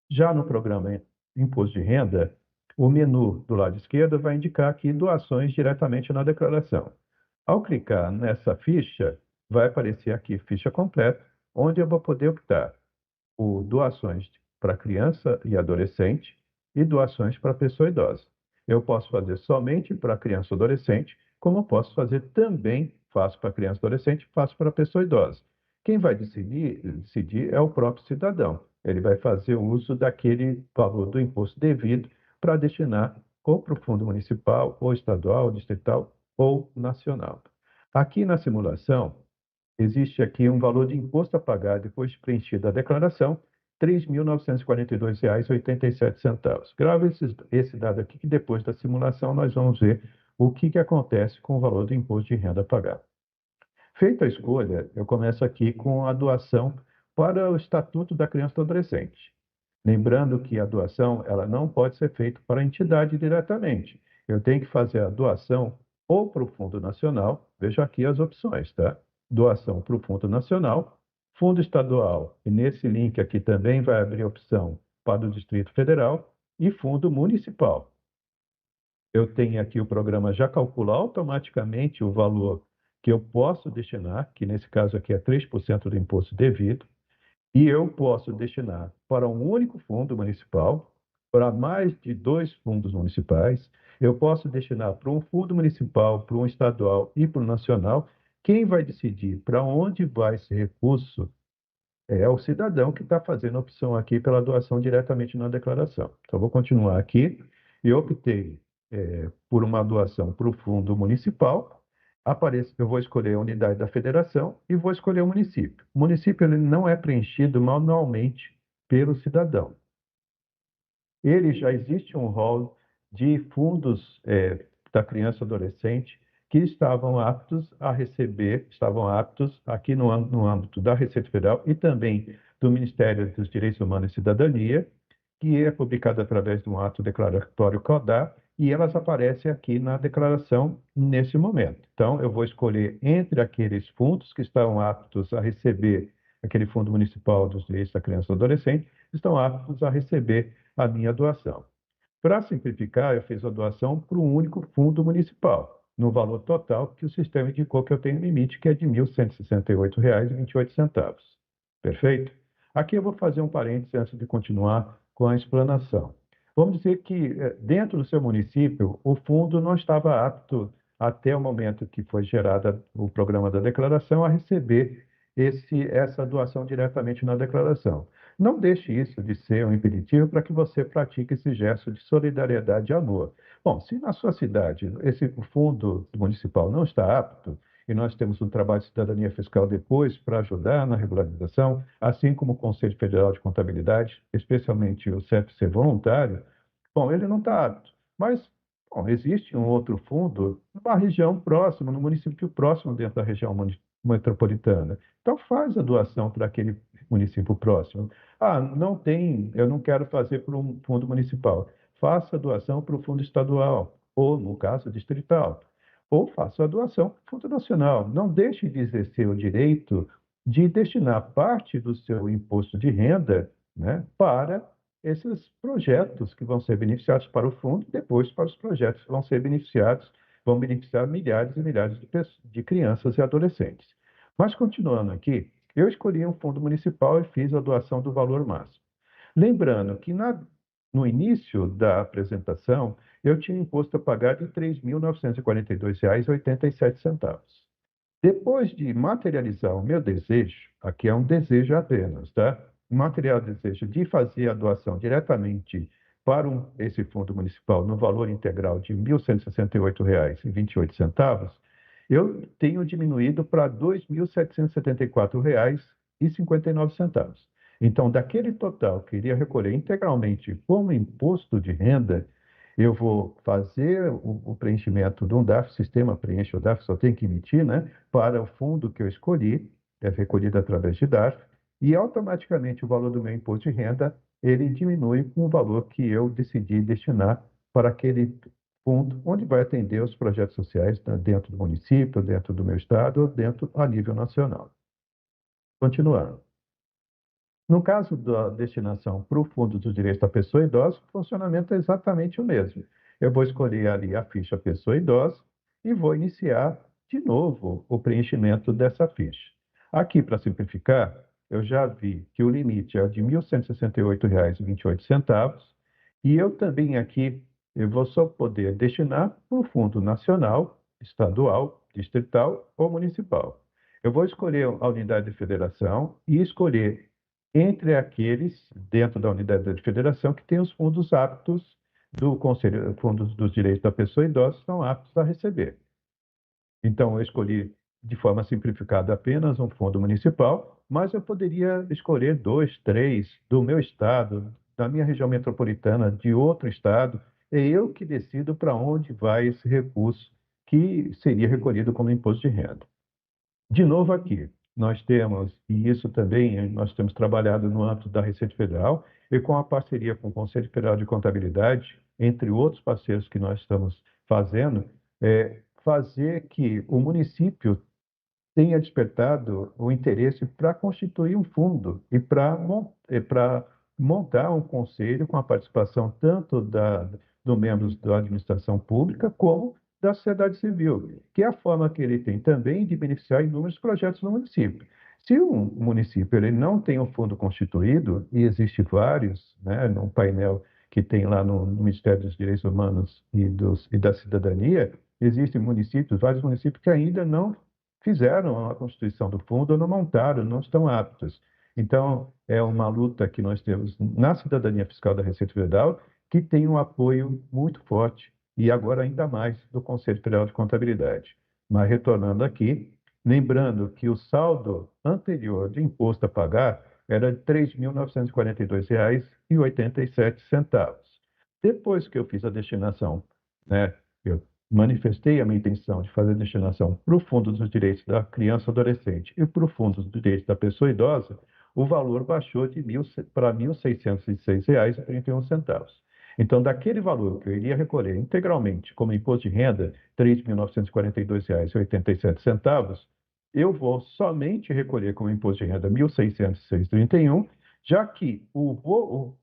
Já no programa Imposto de Renda, o menu do lado esquerdo vai indicar aqui doações diretamente na declaração. Ao clicar nessa ficha, vai aparecer aqui ficha completa, onde eu vou poder optar por doações para criança e adolescente e doações para pessoa idosa. Eu posso fazer somente para criança e adolescente, como eu posso fazer também, faço para criança e adolescente, faço para pessoa idosa. Quem vai decidir é o próprio cidadão. Ele vai fazer uso daquele valor do imposto devido para destinar ou para o fundo municipal, ou estadual, distrital ou nacional. Aqui na simulação, existe aqui um valor de imposto a pagar depois de preenchida a declaração, R$ 3.942,87. Grave esse dado aqui, que depois da simulação nós vamos ver o que acontece com o valor do imposto de renda a pagar. Feita a escolha, eu começo aqui com a doação para o Estatuto da Criança e do Adolescente. Lembrando que a doação ela não pode ser feita para a entidade diretamente. Eu tenho que fazer a doação ou para o Fundo Nacional, veja aqui as opções, tá? Doação para o Fundo Nacional, Fundo Estadual, e nesse link aqui também vai abrir a opção para o Distrito Federal, e Fundo Municipal. Eu tenho aqui o programa já calcula automaticamente o valor que eu posso destinar, que nesse caso aqui é 3% do imposto devido, e eu posso destinar para um único fundo municipal, para mais de 2 fundos municipais, eu posso destinar para um fundo municipal, para um estadual e para um nacional. Quem vai decidir para onde vai esse recurso é o cidadão que está fazendo a opção aqui pela doação diretamente na declaração. Então, vou continuar aqui e optei por uma doação para o fundo municipal. Eu vou escolher a unidade da federação e vou escolher o município. O município ele não é preenchido manualmente pelo cidadão. Ele já existe um rol de fundos da criança e adolescente que estavam aptos a receber, estavam aptos aqui no âmbito da Receita Federal e também do Ministério dos Direitos Humanos e Cidadania, que é publicada através de um ato declaratório CODAR, e elas aparecem aqui na declaração nesse momento. Então, eu vou escolher entre aqueles fundos que estão aptos a receber, aquele Fundo Municipal dos Direitos da Criança e do Adolescente, estão aptos a receber a minha doação. Para simplificar, eu fiz a doação para um único fundo municipal, no valor total que o sistema indicou que eu tenho limite, que é de R$ 1.168,28. Perfeito? Aqui eu vou fazer um parênteses antes de continuar com a explanação. Vamos dizer que dentro do seu município, o fundo não estava apto, até o momento que foi gerado o programa da declaração, a receber essa doação diretamente na declaração. Não deixe isso de ser um impeditivo para que você pratique esse gesto de solidariedade e amor. Bom, se na sua cidade esse fundo municipal não está apto, e nós temos um trabalho de cidadania fiscal depois para ajudar na regularização, assim como o Conselho Federal de Contabilidade, especialmente o CFC voluntário, bom, ele não está apto. Mas, bom, existe um outro fundo numa região próxima, no município próximo dentro da região metropolitana. Então, faz a doação para aquele município próximo. Ah, não tem, eu não quero fazer para um fundo municipal. Faça a doação para o fundo estadual, ou, no caso, distrital. Ou faça a doação para o fundo nacional. Não deixe de exercer o direito de destinar parte do seu imposto de renda, né, para esses projetos que vão ser beneficiados para o fundo, depois para os projetos que vão ser beneficiados, vão beneficiar milhares e milhares de crianças e adolescentes. Mas continuando aqui, eu escolhi um fundo municipal e fiz a doação do valor máximo. Lembrando que no início da apresentação, eu tinha imposto a pagar de R$ 3.942,87. Depois de materializar o meu desejo, aqui é um desejo apenas, tá? Material desejo de fazer a doação diretamente para esse fundo municipal no valor integral de R$ 1.168,28, eu tenho diminuído para R$ 2.774,59. Então, daquele total que iria recolher integralmente como imposto de renda, eu vou fazer o preenchimento de um DARF, sistema preenche o DARF, só tem que emitir, né, para o fundo que eu escolhi, é recolhido através de DARF, e automaticamente o valor do meu imposto de renda, ele diminui com o valor que eu decidi destinar para aquele fundo, onde vai atender os projetos sociais dentro do município, dentro do meu estado, ou dentro a nível nacional. Continuando. No caso da destinação para o Fundo dos Direitos da Pessoa Idosa, o funcionamento é exatamente o mesmo. Eu vou escolher ali a ficha Pessoa Idosa e vou iniciar de novo o preenchimento dessa ficha. Aqui, para simplificar, eu já vi que o limite é de R$ 1.168,28 e eu também aqui eu vou só poder destinar para o Fundo Nacional, Estadual, Distrital ou Municipal. Eu vou escolher a unidade de federação e escolher entre aqueles dentro da unidade de federação que tem os fundos aptos do Conselho, fundos dos direitos da pessoa idosa, são aptos a receber. Então, eu escolhi de forma simplificada apenas um fundo municipal, mas eu poderia escolher 2, 3 do meu estado, da minha região metropolitana, de outro estado. É eu que decido para onde vai esse recurso que seria recolhido como imposto de renda. De novo aqui, nós temos, e isso também nós temos trabalhado no âmbito da Receita Federal e com a parceria com o Conselho Federal de Contabilidade, entre outros parceiros que nós estamos fazendo, fazer que o município tenha despertado o interesse para constituir um fundo e para montar um conselho com a participação tanto dos membros da administração pública como da sociedade civil, que é a forma que ele tem também de beneficiar inúmeros projetos no município. Se um município ele não tem um fundo constituído, e existe vários, né, num painel que tem lá no Ministério dos Direitos Humanos e da Cidadania, existem municípios, vários municípios que ainda não fizeram a constituição do fundo ou não montaram, não estão aptos. Então, é uma luta que nós temos na cidadania fiscal da Receita Federal, que tem um apoio muito forte, e agora ainda mais do Conselho Federal de Contabilidade. Mas retornando aqui, lembrando que o saldo anterior de imposto a pagar era de R$ 3.942,87. Depois que eu fiz a destinação, né, eu manifestei a minha intenção de fazer a destinação para o Fundo dos Direitos da Criança e Adolescente e para o Fundo dos Direitos da Pessoa Idosa, o valor baixou para R$ 1.606,31. Então, daquele valor que eu iria recolher integralmente como imposto de renda, R$ 3.942,87, eu vou somente recolher como imposto de renda R$ 1.606,31, já que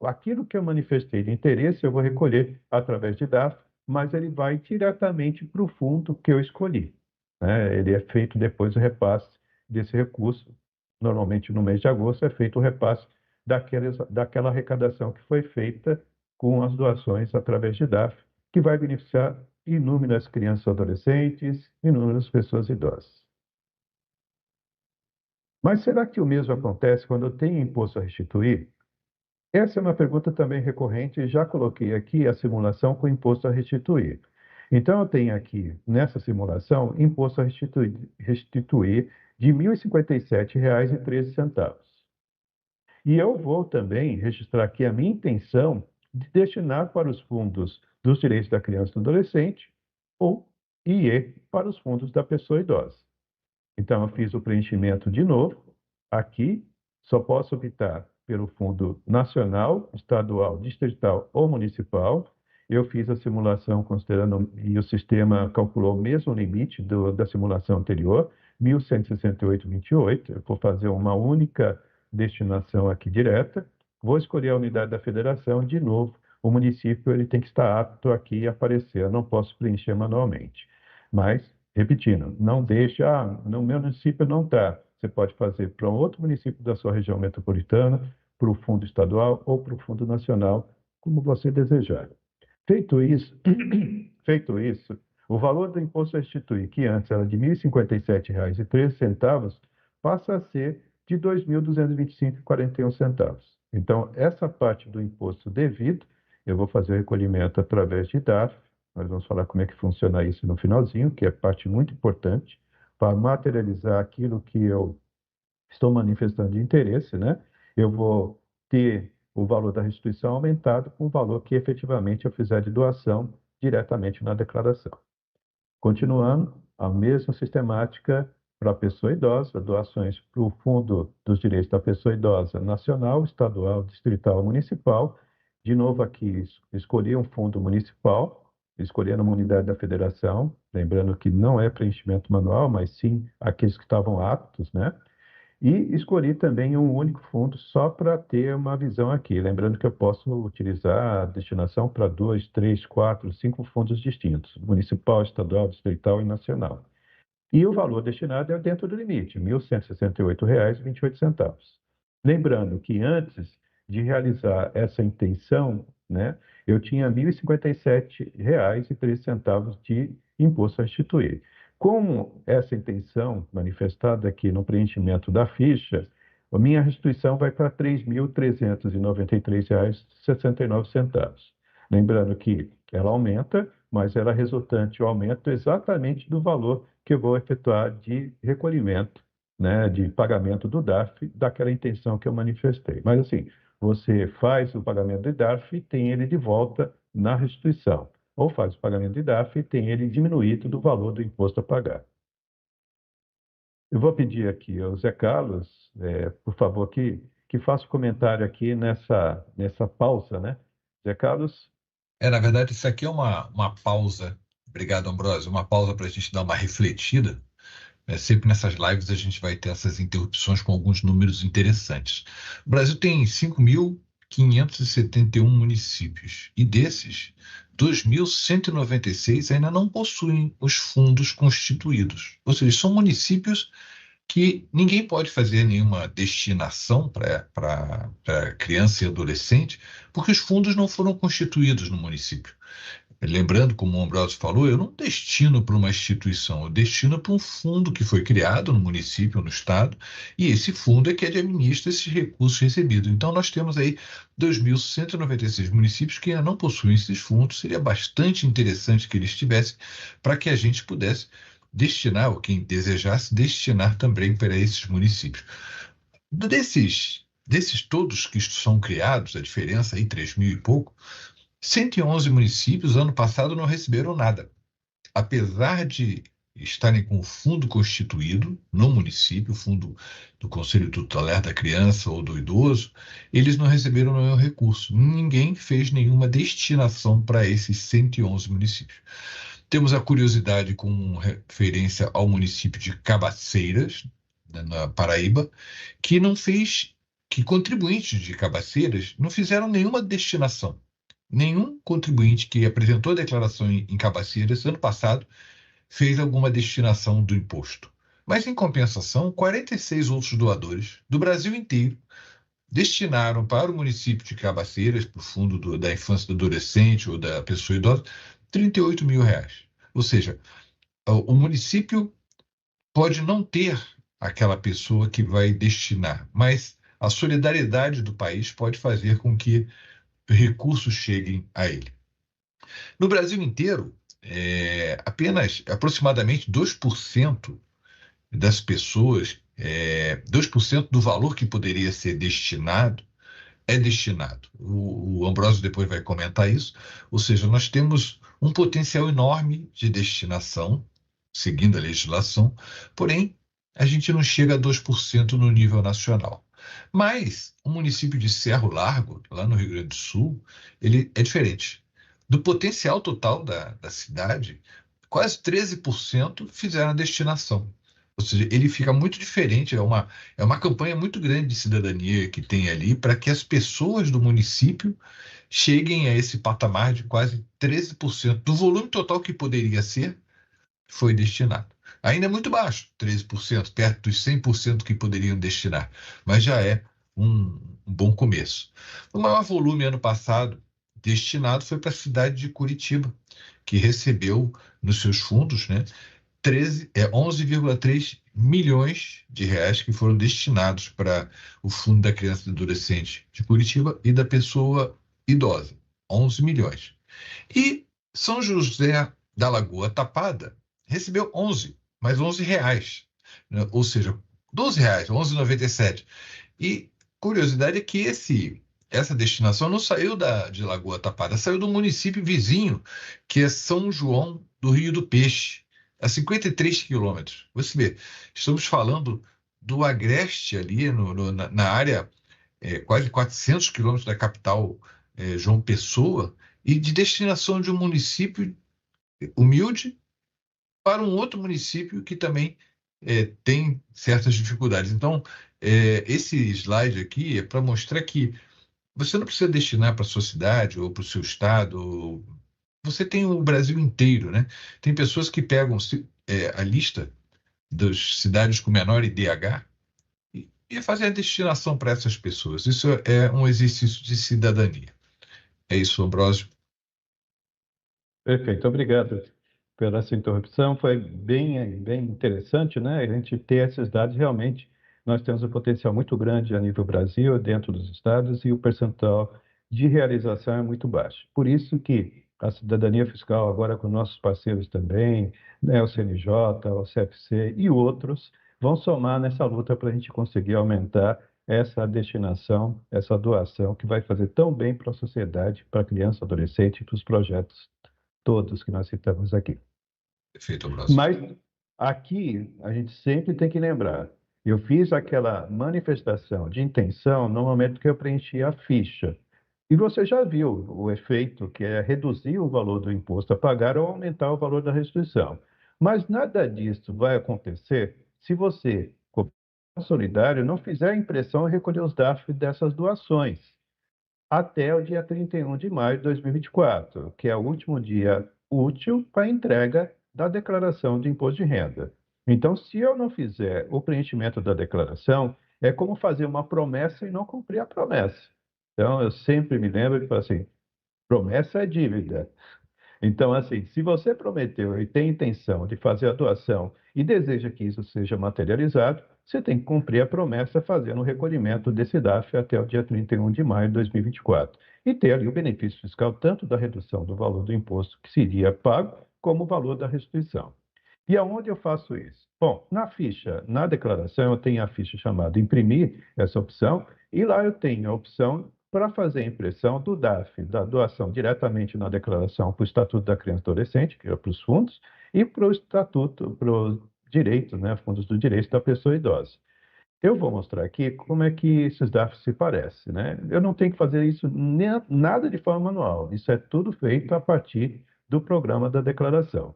aquilo que eu manifestei de interesse eu vou recolher através de DARF, mas ele vai diretamente para o fundo que eu escolhi, né? Ele é feito depois o repasse desse recurso. Normalmente no mês de agosto é feito o repasse daquela arrecadação que foi feita com as doações através de DARF, que vai beneficiar inúmeras crianças e adolescentes, inúmeras pessoas idosas. Mas será que o mesmo acontece quando eu tenho imposto a restituir? Essa é uma pergunta também recorrente e já coloquei aqui a simulação com imposto a restituir. Então, eu tenho aqui, nessa simulação, imposto a restituir de R$ 1.057,13. E eu vou também registrar aqui a minha intenção de destinar para os fundos dos direitos da criança e do adolescente ou IE para os fundos da pessoa idosa. Então, eu fiz o preenchimento de novo. Aqui, só posso optar pelo fundo nacional, estadual, distrital ou municipal. Eu fiz a simulação considerando, e o sistema calculou o mesmo limite da simulação anterior, 1.168,28. Eu vou fazer uma única destinação aqui direta. Vou escolher a unidade da federação. De novo, o município ele tem que estar apto aqui a aparecer. Eu não posso preencher manualmente. Mas, repetindo, não deixa, no meu município não está. Você pode fazer para um outro município da sua região metropolitana, para o fundo estadual ou para o fundo nacional, como você desejar. Feito isso, o valor do imposto a restituir, que antes era de R$ 1.057,13, passa a ser de R$ 2.225,41. Então, essa parte do imposto devido, eu vou fazer o recolhimento através de DARF. Nós vamos falar como é que funciona isso no finalzinho, que é parte muito importante, para materializar aquilo que eu estou manifestando de interesse, né? Eu vou ter o valor da restituição aumentado com o valor que efetivamente eu fizer de doação diretamente na declaração. Continuando, a mesma sistemática para a pessoa idosa, doações para o Fundo dos Direitos da Pessoa Idosa nacional, estadual, distrital, municipal. De novo aqui, escolhi um fundo municipal, escolhendo uma unidade da federação, lembrando que não é preenchimento manual, mas sim aqueles que estavam aptos, né? E escolhi também um único fundo só para ter uma visão aqui. Lembrando que eu posso utilizar a destinação para 2, 3, 4, 5 fundos distintos: municipal, estadual, distrital e nacional. E o valor destinado é dentro do limite, R$ 1.168,28. Lembrando que antes de realizar essa intenção, né, eu tinha R$ 1.057,13 de imposto a restituir. Como essa intenção manifestada aqui no preenchimento da ficha, a minha restituição vai para R$ 3.393,69. Lembrando que ela aumenta, mas ela é resultante do aumento exatamente do valor que eu vou efetuar de recolhimento, né, de pagamento do DARF, daquela intenção que eu manifestei. Mas, assim, você faz o pagamento do DARF e tem ele de volta na restituição. Ou faz o pagamento de DARF e tem ele diminuído do valor do imposto a pagar. Eu vou pedir aqui ao Zé Carlos, por favor, que faça um comentário aqui nessa pausa, né? Zé Carlos? Na verdade, isso aqui é uma pausa. Obrigado, Ambrósio. Uma pausa para a gente dar uma refletida. Sempre nessas lives a gente vai ter essas interrupções com alguns números interessantes. O Brasil tem 5.571 municípios e desses, 2.196 ainda não possuem os fundos constituídos. Ou seja, são municípios que ninguém pode fazer nenhuma destinação para criança e adolescente, porque os fundos não foram constituídos no município. Lembrando, como o Ambrósio falou, eu não destino para uma instituição, eu destino para um fundo que foi criado no município ou no estado, e esse fundo é que administra esses recursos recebidos. Então, nós temos aí 2.196 municípios que ainda não possuem esses fundos. Seria bastante interessante que eles tivessem, para que a gente pudesse destinar, ou quem desejasse, destinar também para esses municípios. Desses todos que são criados, a diferença aí, 3.000 e pouco, 111 municípios, ano passado, não receberam nada. Apesar de estarem com o fundo constituído no município, o fundo do Conselho Tutelar da Criança ou do Idoso, eles não receberam nenhum recurso. Ninguém fez nenhuma destinação para esses 111 municípios. Temos a curiosidade com referência ao município de Cabaceiras, na Paraíba, que não fez, que contribuintes de Cabaceiras não fizeram nenhuma destinação. Nenhum contribuinte que apresentou a declaração em Cabaceiras ano passado fez alguma destinação do imposto. Mas, em compensação, 46 outros doadores do Brasil inteiro destinaram para o município de Cabaceiras, para o Fundo da Infância e do Adolescente ou da Pessoa Idosa, R$ 38 mil. Ou seja, o município pode não ter aquela pessoa que vai destinar, mas a solidariedade do país pode fazer com que recursos cheguem a ele. No Brasil inteiro, apenas aproximadamente 2% das pessoas, 2% do valor que poderia ser destinado, é destinado. O Ambrósio depois vai comentar isso. Ou seja, nós temos um potencial enorme de destinação, seguindo a legislação, porém, a gente não chega a 2% no nível nacional. Mas o município de Cerro Largo, lá no Rio Grande do Sul, ele é diferente. Do potencial total da cidade, quase 13% fizeram a destinação. Ou seja, ele fica muito diferente, é uma campanha muito grande de cidadania que tem ali para que as pessoas do município cheguem a esse patamar de quase 13% do volume total que poderia ser, foi destinado. Ainda é muito baixo, 13%, perto dos 100% que poderiam destinar, mas já é um bom começo. O maior volume ano passado destinado foi para a cidade de Curitiba, que recebeu nos seus fundos, né, 11,3 milhões de reais que foram destinados para o Fundo da Criança e do Adolescente de Curitiba e da Pessoa Idosa, 11 milhões. E São José da Lagoa Tapada recebeu 11, mais 11 reais, né? Ou seja, 12 reais, 11,97. E curiosidade é que essa destinação não saiu de Lagoa Tapada, saiu do município vizinho, que é São João do Rio do Peixe, a 53 quilômetros. Você vê, estamos falando do Agreste ali, na área, quase 400 quilômetros da capital, João Pessoa, e de destinação de um município humilde para um outro município que também tem certas dificuldades. Então, esse slide aqui é para mostrar que você não precisa destinar para a sua cidade ou para o seu estado. Você tem o Brasil inteiro, né? Tem pessoas que pegam a lista das cidades com menor IDH e fazem a destinação para essas pessoas. Isso é um exercício de cidadania. É isso, Ambrósio. Perfeito, obrigado pela essa interrupção. Foi bem interessante, né? A gente ter esses dados realmente. Nós temos um potencial muito grande a nível Brasil, dentro dos estados, e o percentual de realização é muito baixo. Por isso que a cidadania fiscal, agora com nossos parceiros também, né, o CNJ, o CFC e outros, vão somar nessa luta para a gente conseguir aumentar essa destinação, essa doação que vai fazer tão bem para a sociedade, para a criança, adolescente e para os projetos todos que nós citamos aqui. Perfeito, Ambrósio. Mas aqui a gente sempre tem que lembrar, eu fiz aquela manifestação de intenção no momento que eu preenchi a ficha. E você já viu o efeito que é reduzir o valor do imposto a pagar ou aumentar o valor da restituição. Mas nada disso vai acontecer se você, como solidário, não fizer a impressão e recolher os DARF dessas doações até o dia 31 de maio de 2024, que é o último dia útil para a entrega da declaração de imposto de renda. Então, se eu não fizer o preenchimento da declaração, é como fazer uma promessa e não cumprir a promessa. Então, eu sempre me lembro que, assim, promessa é dívida. Então, assim, se você prometeu e tem intenção de fazer a doação e deseja que isso seja materializado, você tem que cumprir a promessa fazendo o recolhimento desse DARF até o dia 31 de maio de 2024 e ter ali o benefício fiscal tanto da redução do valor do imposto que seria pago, como o valor da restituição. E aonde eu faço isso? Bom, na ficha, na declaração, eu tenho a ficha chamada imprimir, essa opção, e lá eu tenho a opção para fazer a impressão do DARF, da doação diretamente na declaração para o Estatuto da Criança e Adolescente, que é para os fundos, e para o Estatuto, para os direitos, né, fundos do direito da pessoa idosa. Eu vou mostrar aqui como é que esses DARFs se parecem, né? Eu não tenho que fazer isso nada de forma manual. Isso é tudo feito a partir do programa da declaração.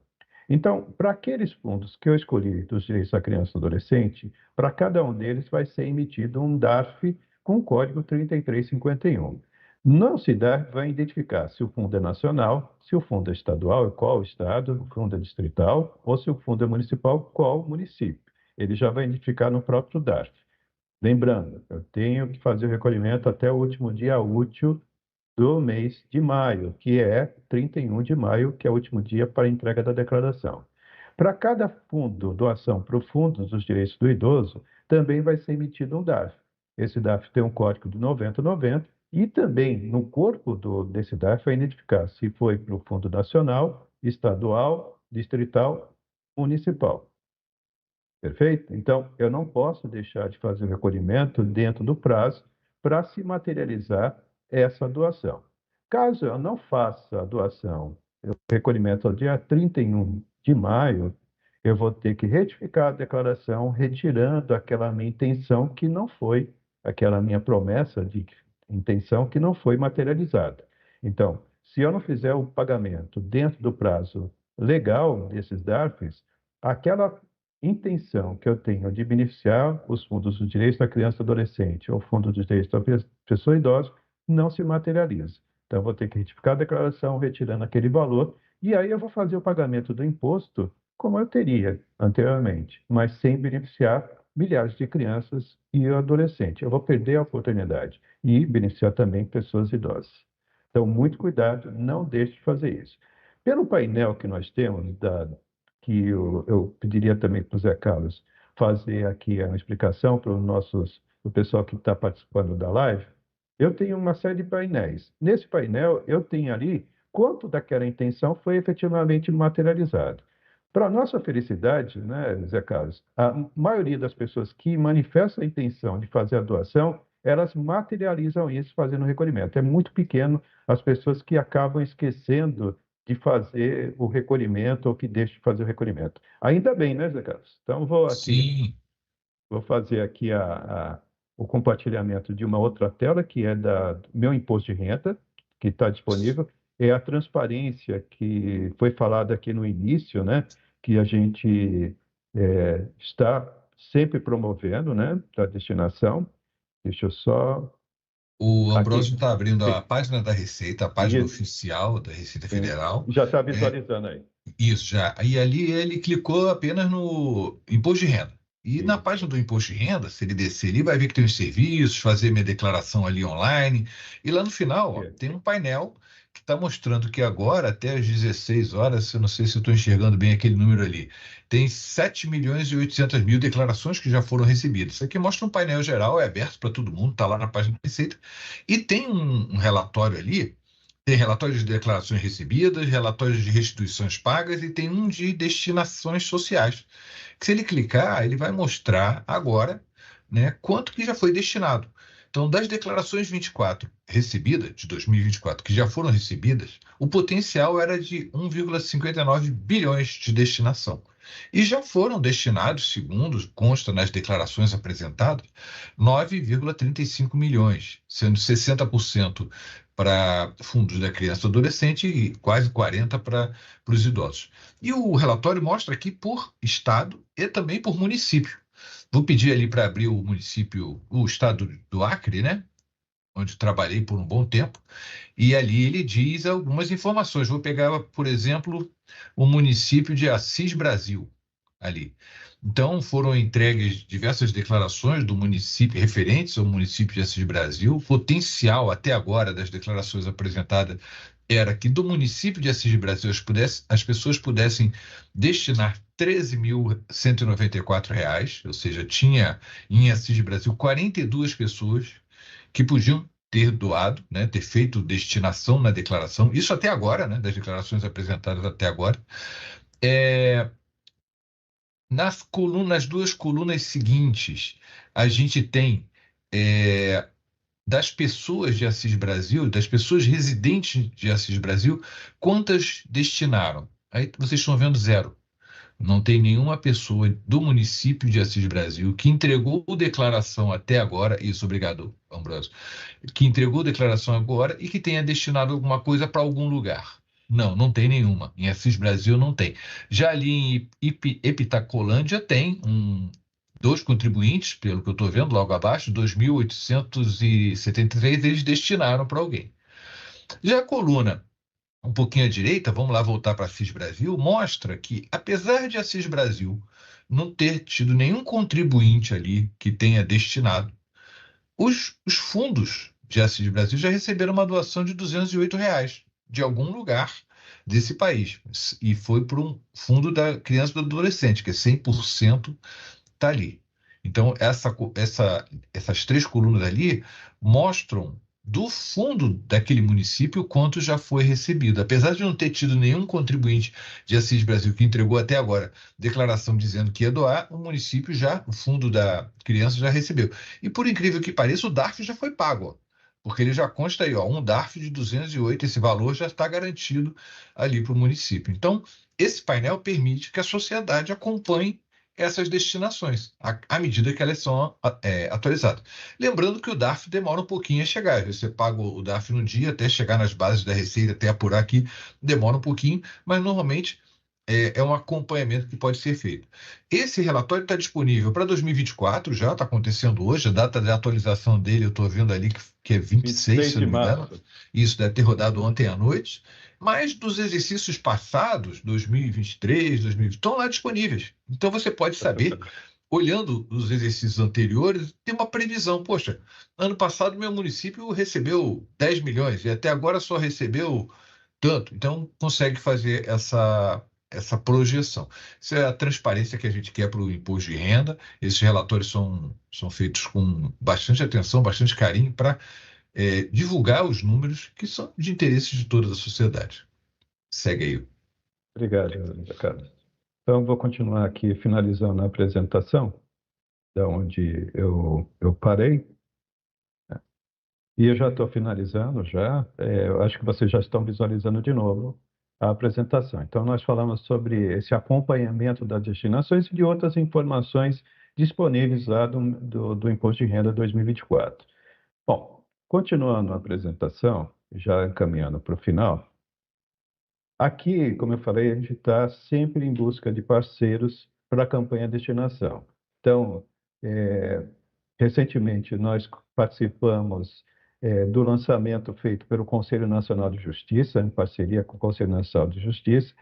Então, para aqueles fundos que eu escolhi dos direitos da criança e adolescente, para cada um deles vai ser emitido um DARF com o código 3351. Não se DARF vai identificar se o fundo é nacional, se o fundo é estadual, qual estado, o fundo é distrital, ou se o fundo é municipal, qual município. Ele já vai identificar no próprio DARF. Lembrando, eu tenho que fazer o recolhimento até o último dia útil do mês de maio, que é 31 de maio, que é o último dia para a entrega da declaração. Para cada fundo, doação para o Fundo dos Direitos do Idoso, também vai ser emitido um DARF. Esse DARF tem um código de 9090 e também no corpo desse DARF vai identificar se foi para o Fundo Nacional, Estadual, Distrital, Municipal. Perfeito? Então, eu não posso deixar de fazer o recolhimento dentro do prazo para se materializar essa doação. Caso eu não faça a doação, o recolhimento ao dia 31 de maio, eu vou ter que retificar a declaração, retirando aquela minha intenção que não foi, aquela minha promessa de intenção que não foi materializada. Então, se eu não fizer o pagamento dentro do prazo legal desses DARFs, aquela intenção que eu tenho de beneficiar os fundos dos direitos da criança e adolescente ou fundo dos direitos da pessoa idosa não se materializa. Então, eu vou ter que retificar a declaração, retirando aquele valor, e aí eu vou fazer o pagamento do imposto como eu teria anteriormente, mas sem beneficiar milhares de crianças e adolescentes. Eu vou perder a oportunidade e beneficiar também pessoas idosas. Então, muito cuidado, não deixe de fazer isso. Pelo painel que nós temos que eu pediria também para o Zé Carlos fazer aqui uma explicação para o pessoal que está participando da live. Eu tenho uma série de painéis. Nesse painel, eu tenho ali quanto daquela intenção foi efetivamente materializado. Para nossa felicidade, né, Zé Carlos, a maioria das pessoas que manifestam a intenção de fazer a doação, elas materializam isso fazendo o recolhimento. É muito pequeno as pessoas que acabam esquecendo de fazer o recolhimento ou que deixam de fazer o recolhimento. Ainda bem, né, Zé Carlos? Então, Sim. vou fazer aqui o compartilhamento de uma outra tela, que é do meu imposto de renda, que está disponível. É a transparência que foi falada aqui no início, né? Que a gente está sempre promovendo, né? Da destinação. Deixa eu só... O Aqui. Ambrósio está abrindo a página da Receita, a página Isso. oficial da Receita Sim. Federal. Já está visualizando aí. Isso, já. E ali ele clicou apenas no Imposto de Renda. E na Isso. página do Imposto de Renda, se ele descer ali, vai ver que tem os serviços, fazer minha declaração ali online. E lá no final, ó, tem um painel que está mostrando que agora, até às 16 horas, eu não sei se eu estou enxergando bem aquele número ali, tem 7.800.000 declarações que já foram recebidas. Isso aqui mostra um painel geral, é aberto para todo mundo, está lá na página da Receita. E tem um relatório ali. Tem relatórios de declarações recebidas, relatórios de restituições pagas e tem um de destinações sociais. Que se ele clicar, ele vai mostrar agora, né, quanto que já foi destinado. Então, das declarações 24 recebidas, de 2024, que já foram recebidas, o potencial era de 1,59 bilhões de destinação. E já foram destinados, segundo consta nas declarações apresentadas, 9,35 milhões, sendo 60% para fundos da criança e adolescente e quase 40% para os idosos. E o relatório mostra aqui por estado e também por município. Vou pedir ali para abrir o município, o estado do Acre, né? Onde trabalhei por um bom tempo, e ali ele diz algumas informações. Vou pegar, por exemplo, o município de Assis Brasil, ali. Então, foram entregues diversas declarações do município, referentes ao município de Assis Brasil. O potencial, até agora, das declarações apresentadas era que do município de Assis Brasil as pessoas pudessem destinar R$ 13.194, ou seja, tinha em Assis Brasil 42 pessoas que podiam ter doado, né, ter feito destinação na declaração, isso até agora, né, das declarações apresentadas até agora. Nas duas colunas seguintes, a gente tem das pessoas de Assis Brasil, das pessoas residentes de Assis Brasil, quantas destinaram? Aí vocês estão vendo 0. Não tem nenhuma pessoa do município de Assis Brasil que entregou declaração até agora, isso, obrigado, Ambrósio, que entregou declaração agora e que tenha destinado alguma coisa para algum lugar. Não, não tem nenhuma. Em Assis Brasil não tem. Já ali em Epitacolândia tem 2 contribuintes, pelo que eu estou vendo, logo abaixo, 2.873, eles destinaram para alguém. Já a coluna um pouquinho à direita, vamos lá voltar para Assis Brasil, mostra que, apesar de Assis Brasil não ter tido nenhum contribuinte ali que tenha destinado, os fundos de Assis Brasil já receberam uma doação de R$ 208 de algum lugar desse país. E foi para um fundo da criança e do adolescente, que é 100% está ali. Então, essas 3 colunas ali mostram do fundo daquele município quanto já foi recebido. Apesar de não ter tido nenhum contribuinte de Assis Brasil que entregou até agora declaração dizendo que ia doar, o município já, o fundo da criança já recebeu. E por incrível que pareça, o DARF já foi pago, ó, porque ele já consta aí, ó, um DARF de 208, esse valor já está garantido ali para o município. Então, esse painel permite que a sociedade acompanhe essas destinações, à medida que elas são atualizadas. Lembrando que o DARF demora um pouquinho a chegar. Você paga o DARF no dia, até chegar nas bases da Receita, até apurar aqui, demora um pouquinho, mas normalmente é um acompanhamento que pode ser feito. Esse relatório está disponível para 2024, já está acontecendo hoje, a data de atualização dele eu estou vendo ali que é 26, se não me engano. Isso deve ter rodado ontem à noite. Mas dos exercícios passados, 2023, 2020, estão lá disponíveis. Então você pode saber, olhando os exercícios anteriores, tem uma previsão. Poxa, ano passado meu município recebeu 10 milhões e até agora só recebeu tanto. Então consegue fazer essa projeção. Isso é a transparência que a gente quer para o imposto de renda. Esses relatórios são feitos com bastante atenção, bastante carinho para divulgar os números que são de interesse de toda a sociedade. Segue aí. Obrigado, Carlos. Então, vou continuar aqui finalizando a apresentação, da onde eu parei. E eu já estou finalizando, já. Eu acho que vocês já estão visualizando de novo a apresentação. Então, nós falamos sobre esse acompanhamento das destinações e de outras informações disponíveis lá do Imposto de Renda 2024. Bom, continuando a apresentação, já encaminhando para o final, aqui, como eu falei, a gente está sempre em busca de parceiros para a campanha destinação. Então, recentemente, nós participamos do lançamento feito pelo Conselho Nacional de Justiça, em parceria com o Conselho Nacional de Justiça,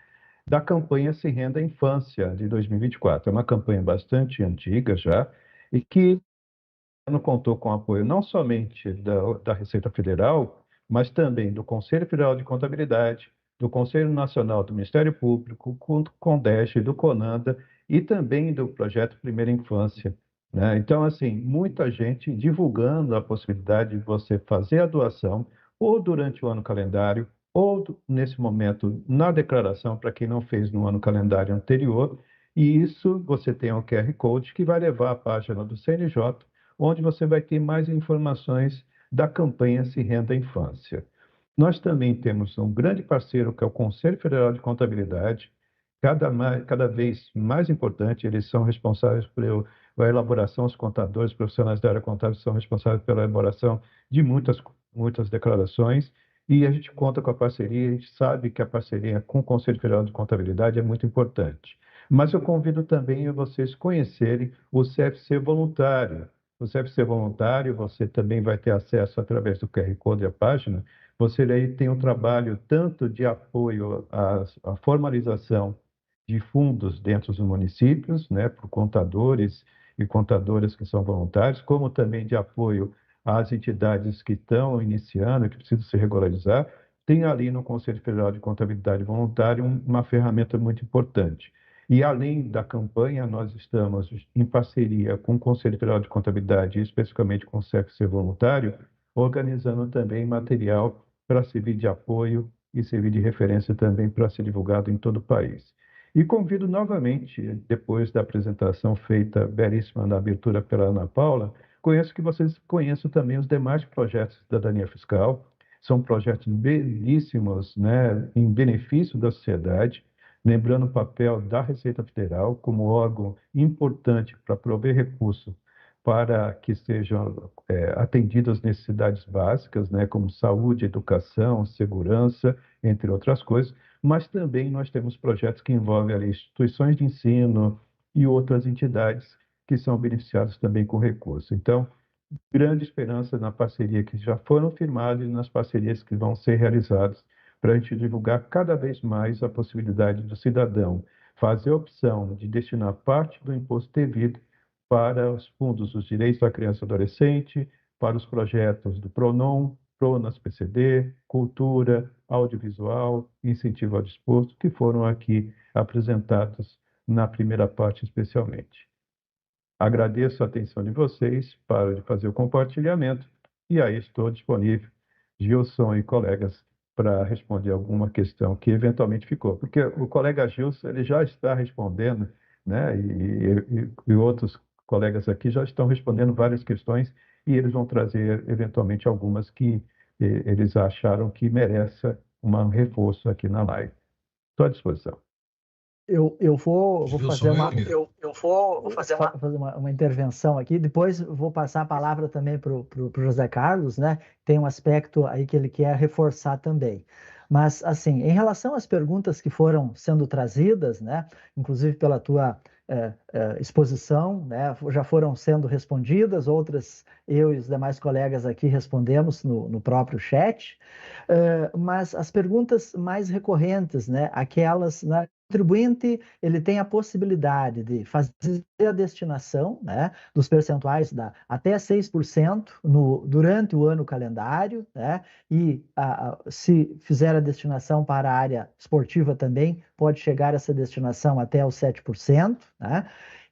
da campanha Sem Renda Infância de 2024. É uma campanha bastante antiga já e que não contou com apoio não somente da Receita Federal, mas também do Conselho Federal de Contabilidade, do Conselho Nacional do Ministério Público, do CONDEST, do CONANDA e também do Projeto Primeira Infância, né? Então, assim, muita gente divulgando a possibilidade de você fazer a doação ou durante o ano calendário ou nesse momento na declaração para quem não fez no ano calendário anterior. E isso você tem o QR Code que vai levar à página do CNJ, onde você vai ter mais informações da campanha Se Renda Infância. Nós também temos um grande parceiro, que é o Conselho Federal de Contabilidade, cada vez mais importante. Eles são responsáveis pela elaboração, os contadores, profissionais da área contábil são responsáveis pela elaboração de muitas declarações, e a gente conta com a parceria, a gente sabe que a parceria com o Conselho Federal de Contabilidade é muito importante. Mas eu convido também a vocês conhecerem o CFC Voluntário. O CFC Voluntário, você também vai ter acesso através do QR Code da página. Você aí tem um trabalho tanto de apoio à formalização de fundos dentro dos municípios, né, por contadores e contadoras que são voluntários, como também de apoio às entidades que estão iniciando, que precisam se regularizar. Tem ali no Conselho Federal de Contabilidade Voluntária uma ferramenta muito importante. E além da campanha, nós estamos em parceria com o Conselho Federal de Contabilidade, especificamente com o CFC Voluntário, organizando também material para servir de apoio e servir de referência também para ser divulgado em todo o país. E convido novamente, depois da apresentação feita belíssima na abertura pela Ana Paula, conheço que vocês conheçam também os demais projetos de cidadania fiscal. São projetos belíssimos, né, em benefício da sociedade, lembrando o papel da Receita Federal como órgão importante para prover recursos para que sejam atendidas as necessidades básicas, né, como saúde, educação, segurança, entre outras coisas, mas também nós temos projetos que envolvem ali, instituições de ensino e outras entidades que são beneficiadas também com recursos. Então, grande esperança na parceria que já foram firmadas e nas parcerias que vão ser realizadas para a gente divulgar cada vez mais a possibilidade do cidadão fazer a opção de destinar parte do imposto devido para os fundos dos direitos da criança e adolescente, para os projetos do PRONON, PRONAS PCD, cultura, audiovisual, incentivo ao desporto, que foram aqui apresentados na primeira parte especialmente. Agradeço a atenção de vocês para fazer o compartilhamento e aí estou disponível, Gilson e colegas, para responder alguma questão que eventualmente ficou, porque o colega Gilson ele já está respondendo, né? E outros colegas aqui já estão respondendo várias questões e eles vão trazer eventualmente algumas que eles acharam que mereça um reforço aqui na live. Estou à disposição. Eu vou fazer Gilson, uma intervenção aqui, depois vou passar a palavra também para o José Carlos, né? Tem um aspecto aí que ele quer reforçar também. Mas, assim, em relação às perguntas que foram sendo trazidas, né? Inclusive pela tua exposição, né? Já foram sendo respondidas, outras eu e os demais colegas aqui respondemos no próprio chat. Mas as perguntas mais recorrentes, né? Aquelas, né? O contribuinte ele tem a possibilidade de fazer a destinação, né, dos percentuais até 6% durante o ano calendário, né, e se fizer a destinação para a área esportiva também, pode chegar essa destinação até os 7%. Né?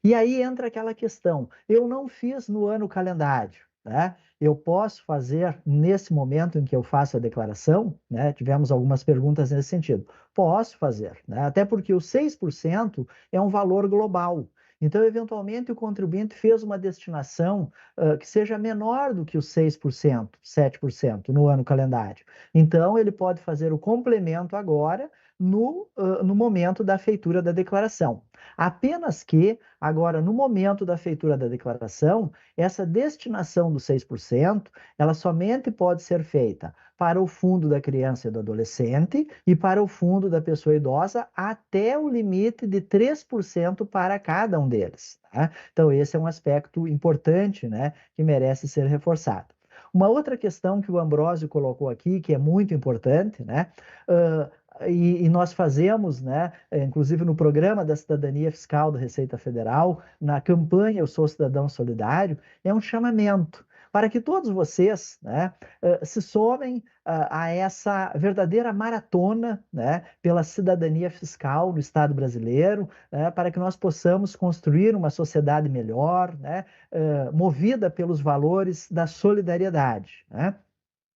E aí entra aquela questão, eu não fiz no ano calendário, né? Eu posso fazer nesse momento em que eu faço a declaração, né? Tivemos algumas perguntas nesse sentido. Posso fazer, né? Até porque o 6% é um valor global. Então, eventualmente, o contribuinte fez uma destinação que seja menor do que os 6%, 7% no ano calendário. Então, ele pode fazer o complemento agora no momento da feitura da declaração. Apenas que, agora, no momento da feitura da declaração, essa destinação dos 6%, ela somente pode ser feita para o fundo da criança e do adolescente e para o fundo da pessoa idosa até o limite de 3% para cada um deles. Tá? Então, esse é um aspecto importante, né, que merece ser reforçado. Uma outra questão que o Ambrósio colocou aqui, que é muito importante, né, e nós fazemos, né, inclusive no programa da Cidadania Fiscal da Receita Federal, na campanha Eu Sou Cidadão Solidário, é um chamamento para que todos vocês, né, se somem a essa verdadeira maratona, né, pela cidadania fiscal no Estado brasileiro, né, para que nós possamos construir uma sociedade melhor, né, movida pelos valores da solidariedade. Né?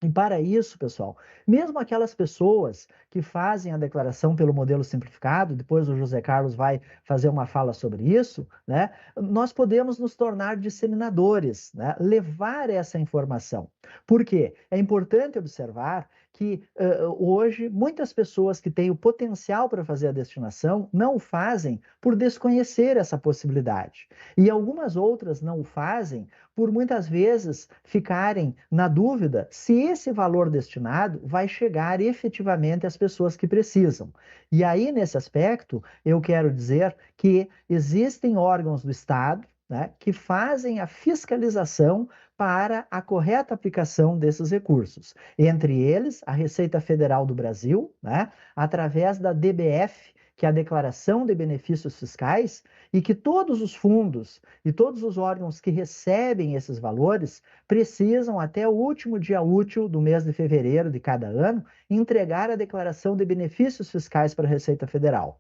E para isso, pessoal, mesmo aquelas pessoas que fazem a declaração pelo modelo simplificado, depois o José Carlos vai fazer uma fala sobre isso, né? Nós podemos nos tornar disseminadores, né? Levar essa informação. Por quê? É importante observar que hoje muitas pessoas que têm o potencial para fazer a destinação não o fazem por desconhecer essa possibilidade. E algumas outras não o fazem por muitas vezes ficarem na dúvida se esse valor destinado vai chegar efetivamente às pessoas que precisam. E aí, nesse aspecto, eu quero dizer que existem órgãos do Estado, né, que fazem a fiscalização para a correta aplicação desses recursos. Entre eles, a Receita Federal do Brasil, né, através da DBF, que é a Declaração de Benefícios Fiscais, e que todos os fundos e todos os órgãos que recebem esses valores precisam, até o último dia útil do mês de fevereiro de cada ano, entregar a Declaração de Benefícios Fiscais para a Receita Federal,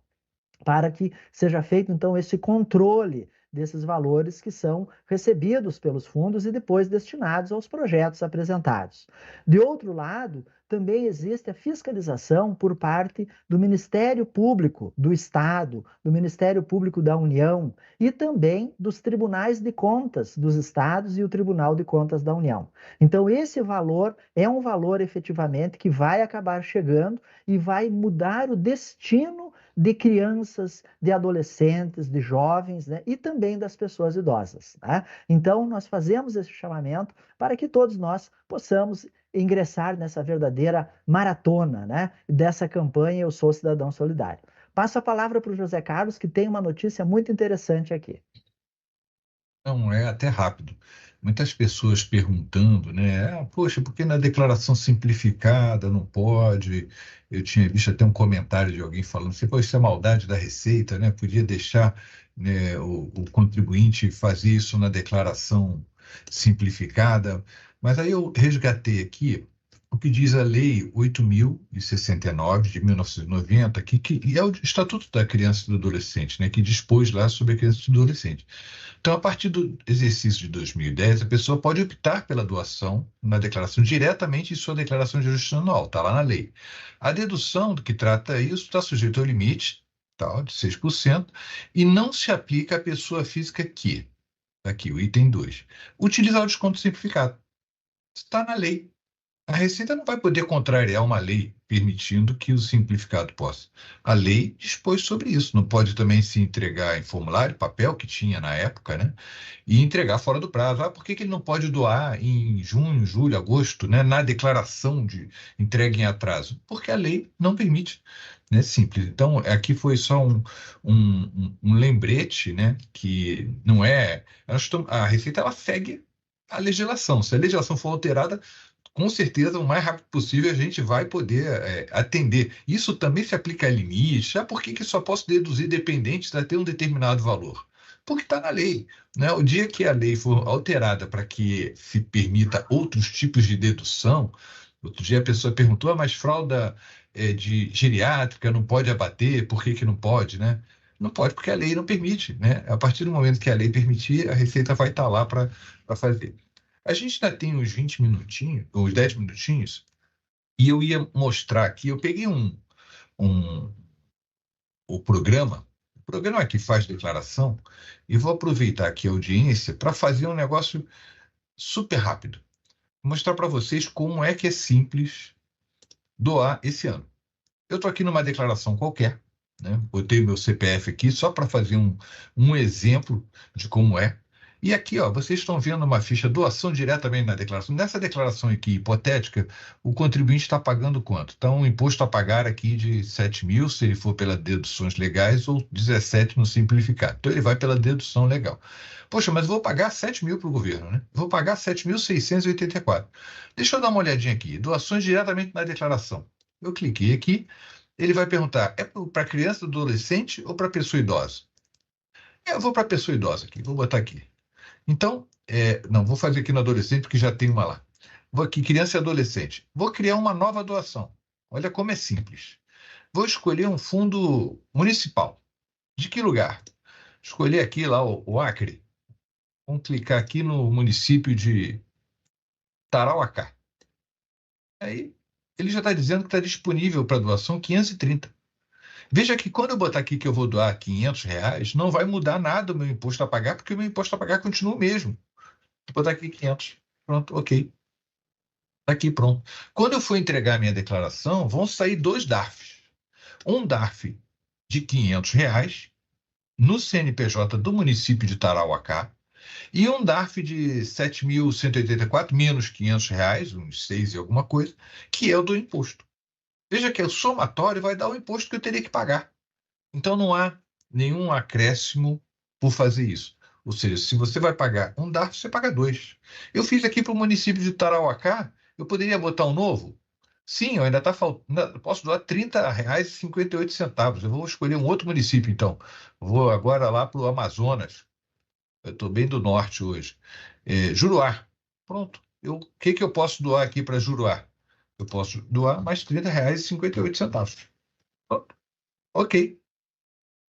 para que seja feito, então, esse controle desses valores que são recebidos pelos fundos e depois destinados aos projetos apresentados. De outro lado, também existe a fiscalização por parte do Ministério Público do Estado, do Ministério Público da União e também dos tribunais de contas dos estados e o Tribunal de Contas da União. Então, esse valor é um valor efetivamente que vai acabar chegando e vai mudar o destino de crianças, de adolescentes, de jovens, né? E também das pessoas idosas, né? Então, nós fazemos esse chamamento para que todos nós possamos ingressar nessa verdadeira maratona, né? Dessa campanha Eu Sou Cidadão Solidário. Passo a palavra para o José Carlos, que tem uma notícia muito interessante aqui. Não, é até rápido. Muitas pessoas perguntando, né? Poxa, por que na declaração simplificada não pode? Eu tinha visto até um comentário de alguém falando assim, pô, isso é maldade da Receita, né? Podia deixar, né, o contribuinte fazer isso na declaração simplificada. Mas aí eu resgatei aqui o que diz a Lei 8.069 de 1990, que é o Estatuto da Criança e do Adolescente, né? Que dispôs lá sobre a criança e o adolescente. Então, a partir do exercício de 2010, a pessoa pode optar pela doação na declaração diretamente em sua declaração de ajuste anual, está lá na lei. A dedução do que trata isso está sujeita ao limite, tal, de 6%, e não se aplica à pessoa física que, aqui o item 2, utilizar o desconto simplificado. Está na lei. A Receita não vai poder contrariar uma lei permitindo que o simplificado possa. A lei dispôs sobre isso. Não pode também se entregar em formulário, papel que tinha na época, né? E entregar fora do prazo. Ah, por que ele não pode doar em junho, julho, agosto, né? Na declaração de entrega em atraso? Porque a lei não permite. Né? Simples. Então, aqui foi só um lembrete, né? Que não é... A Receita, ela segue a legislação. Se a legislação for alterada, com certeza, o mais rápido possível a gente vai poder atender. Isso também se aplica a limites. Por que só posso deduzir dependentes até um determinado valor? Porque está na lei. Né? O dia que a lei for alterada para que se permita outros tipos de dedução, outro dia a pessoa perguntou, mas fralda de geriátrica não pode abater, por que não pode? Né? Não pode porque a lei não permite. Né? A partir do momento que a lei permitir, a Receita vai estar lá para fazer. A gente ainda tem uns 20 minutinhos, uns 10 minutinhos, e eu ia mostrar aqui, eu peguei o programa que faz declaração, e vou aproveitar aqui a audiência para fazer um negócio super rápido. Mostrar para vocês como é que é simples doar esse ano. Eu estou aqui numa declaração qualquer, né? Botei o meu CPF aqui só para fazer um exemplo de como é. E aqui, ó, vocês estão vendo uma ficha doação diretamente na declaração. Nessa declaração aqui, hipotética, o contribuinte está pagando quanto? Então, um imposto a pagar aqui de 7 mil, se ele for pelas deduções legais, ou 17 no simplificado. Então, ele vai pela dedução legal. Poxa, mas eu vou pagar 7 mil para o governo, né? Vou pagar 7.684. Deixa eu dar uma olhadinha aqui. Doações diretamente na declaração. Eu cliquei aqui, ele vai perguntar, é para criança, adolescente ou para pessoa idosa? Eu vou para pessoa idosa aqui, vou botar aqui. Então, não, vou fazer aqui no adolescente, porque já tem uma lá. Vou aqui, criança e adolescente. Vou criar uma nova doação. Olha como é simples. Vou escolher um fundo municipal. De que lugar? Escolher aqui lá o Acre. Vamos clicar aqui no município de Tarauacá. Aí, ele já está dizendo que está disponível para doação 530. Veja que quando eu botar aqui que eu vou doar R$500, não vai mudar nada o meu imposto a pagar, porque o meu imposto a pagar continua o mesmo. Vou botar aqui 500. Pronto, ok. Está aqui, pronto. Quando eu for entregar a minha declaração, vão sair 2 DARFs. Um DARF de R$500 no CNPJ do município de Tarauacá e um DARF de 7.184 menos R$500, uns 6 e alguma coisa, que é o do imposto. Veja que o somatório vai dar o imposto que eu teria que pagar. Então, não há nenhum acréscimo por fazer isso. Ou seja, se você vai pagar um DARF, você paga 2. Eu fiz aqui para o município de Tarauacá, eu poderia botar um novo? Sim, eu ainda está faltando. Posso doar R$30,58. Eu vou escolher um outro município, então. Vou agora lá para o Amazonas. Eu estou bem do norte hoje. Juruá. Pronto. O que eu posso doar aqui para Juruá? Eu posso doar mais R$30,58. Pronto. Ok.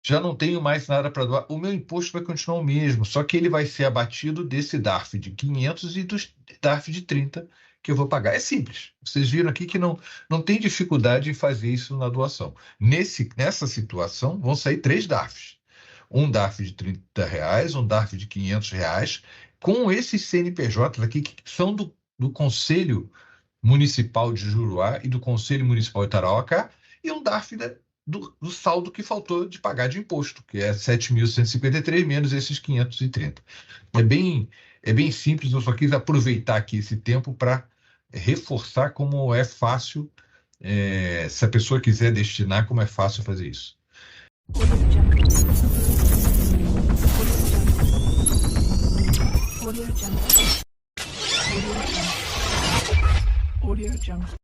já não tenho mais nada para doar, o meu imposto vai continuar o mesmo, só que ele vai ser abatido desse DARF de 500 e do DARF de 30 que eu vou pagar. É simples. Vocês viram aqui que não tem dificuldade em fazer isso na doação. Nessa situação, vão sair 3 DARFs. Um DARF de R$30, um DARF de R$500, com esses CNPJs aqui que são do Conselho Municipal de Juruá e do Conselho Municipal de Tarauacá, e um DARF do saldo que faltou de pagar de imposto, que é 7.153 menos esses 530. É bem simples, eu só quis aproveitar aqui esse tempo para reforçar como é fácil, se a pessoa quiser destinar, como é fácil fazer isso. Audio Jungle.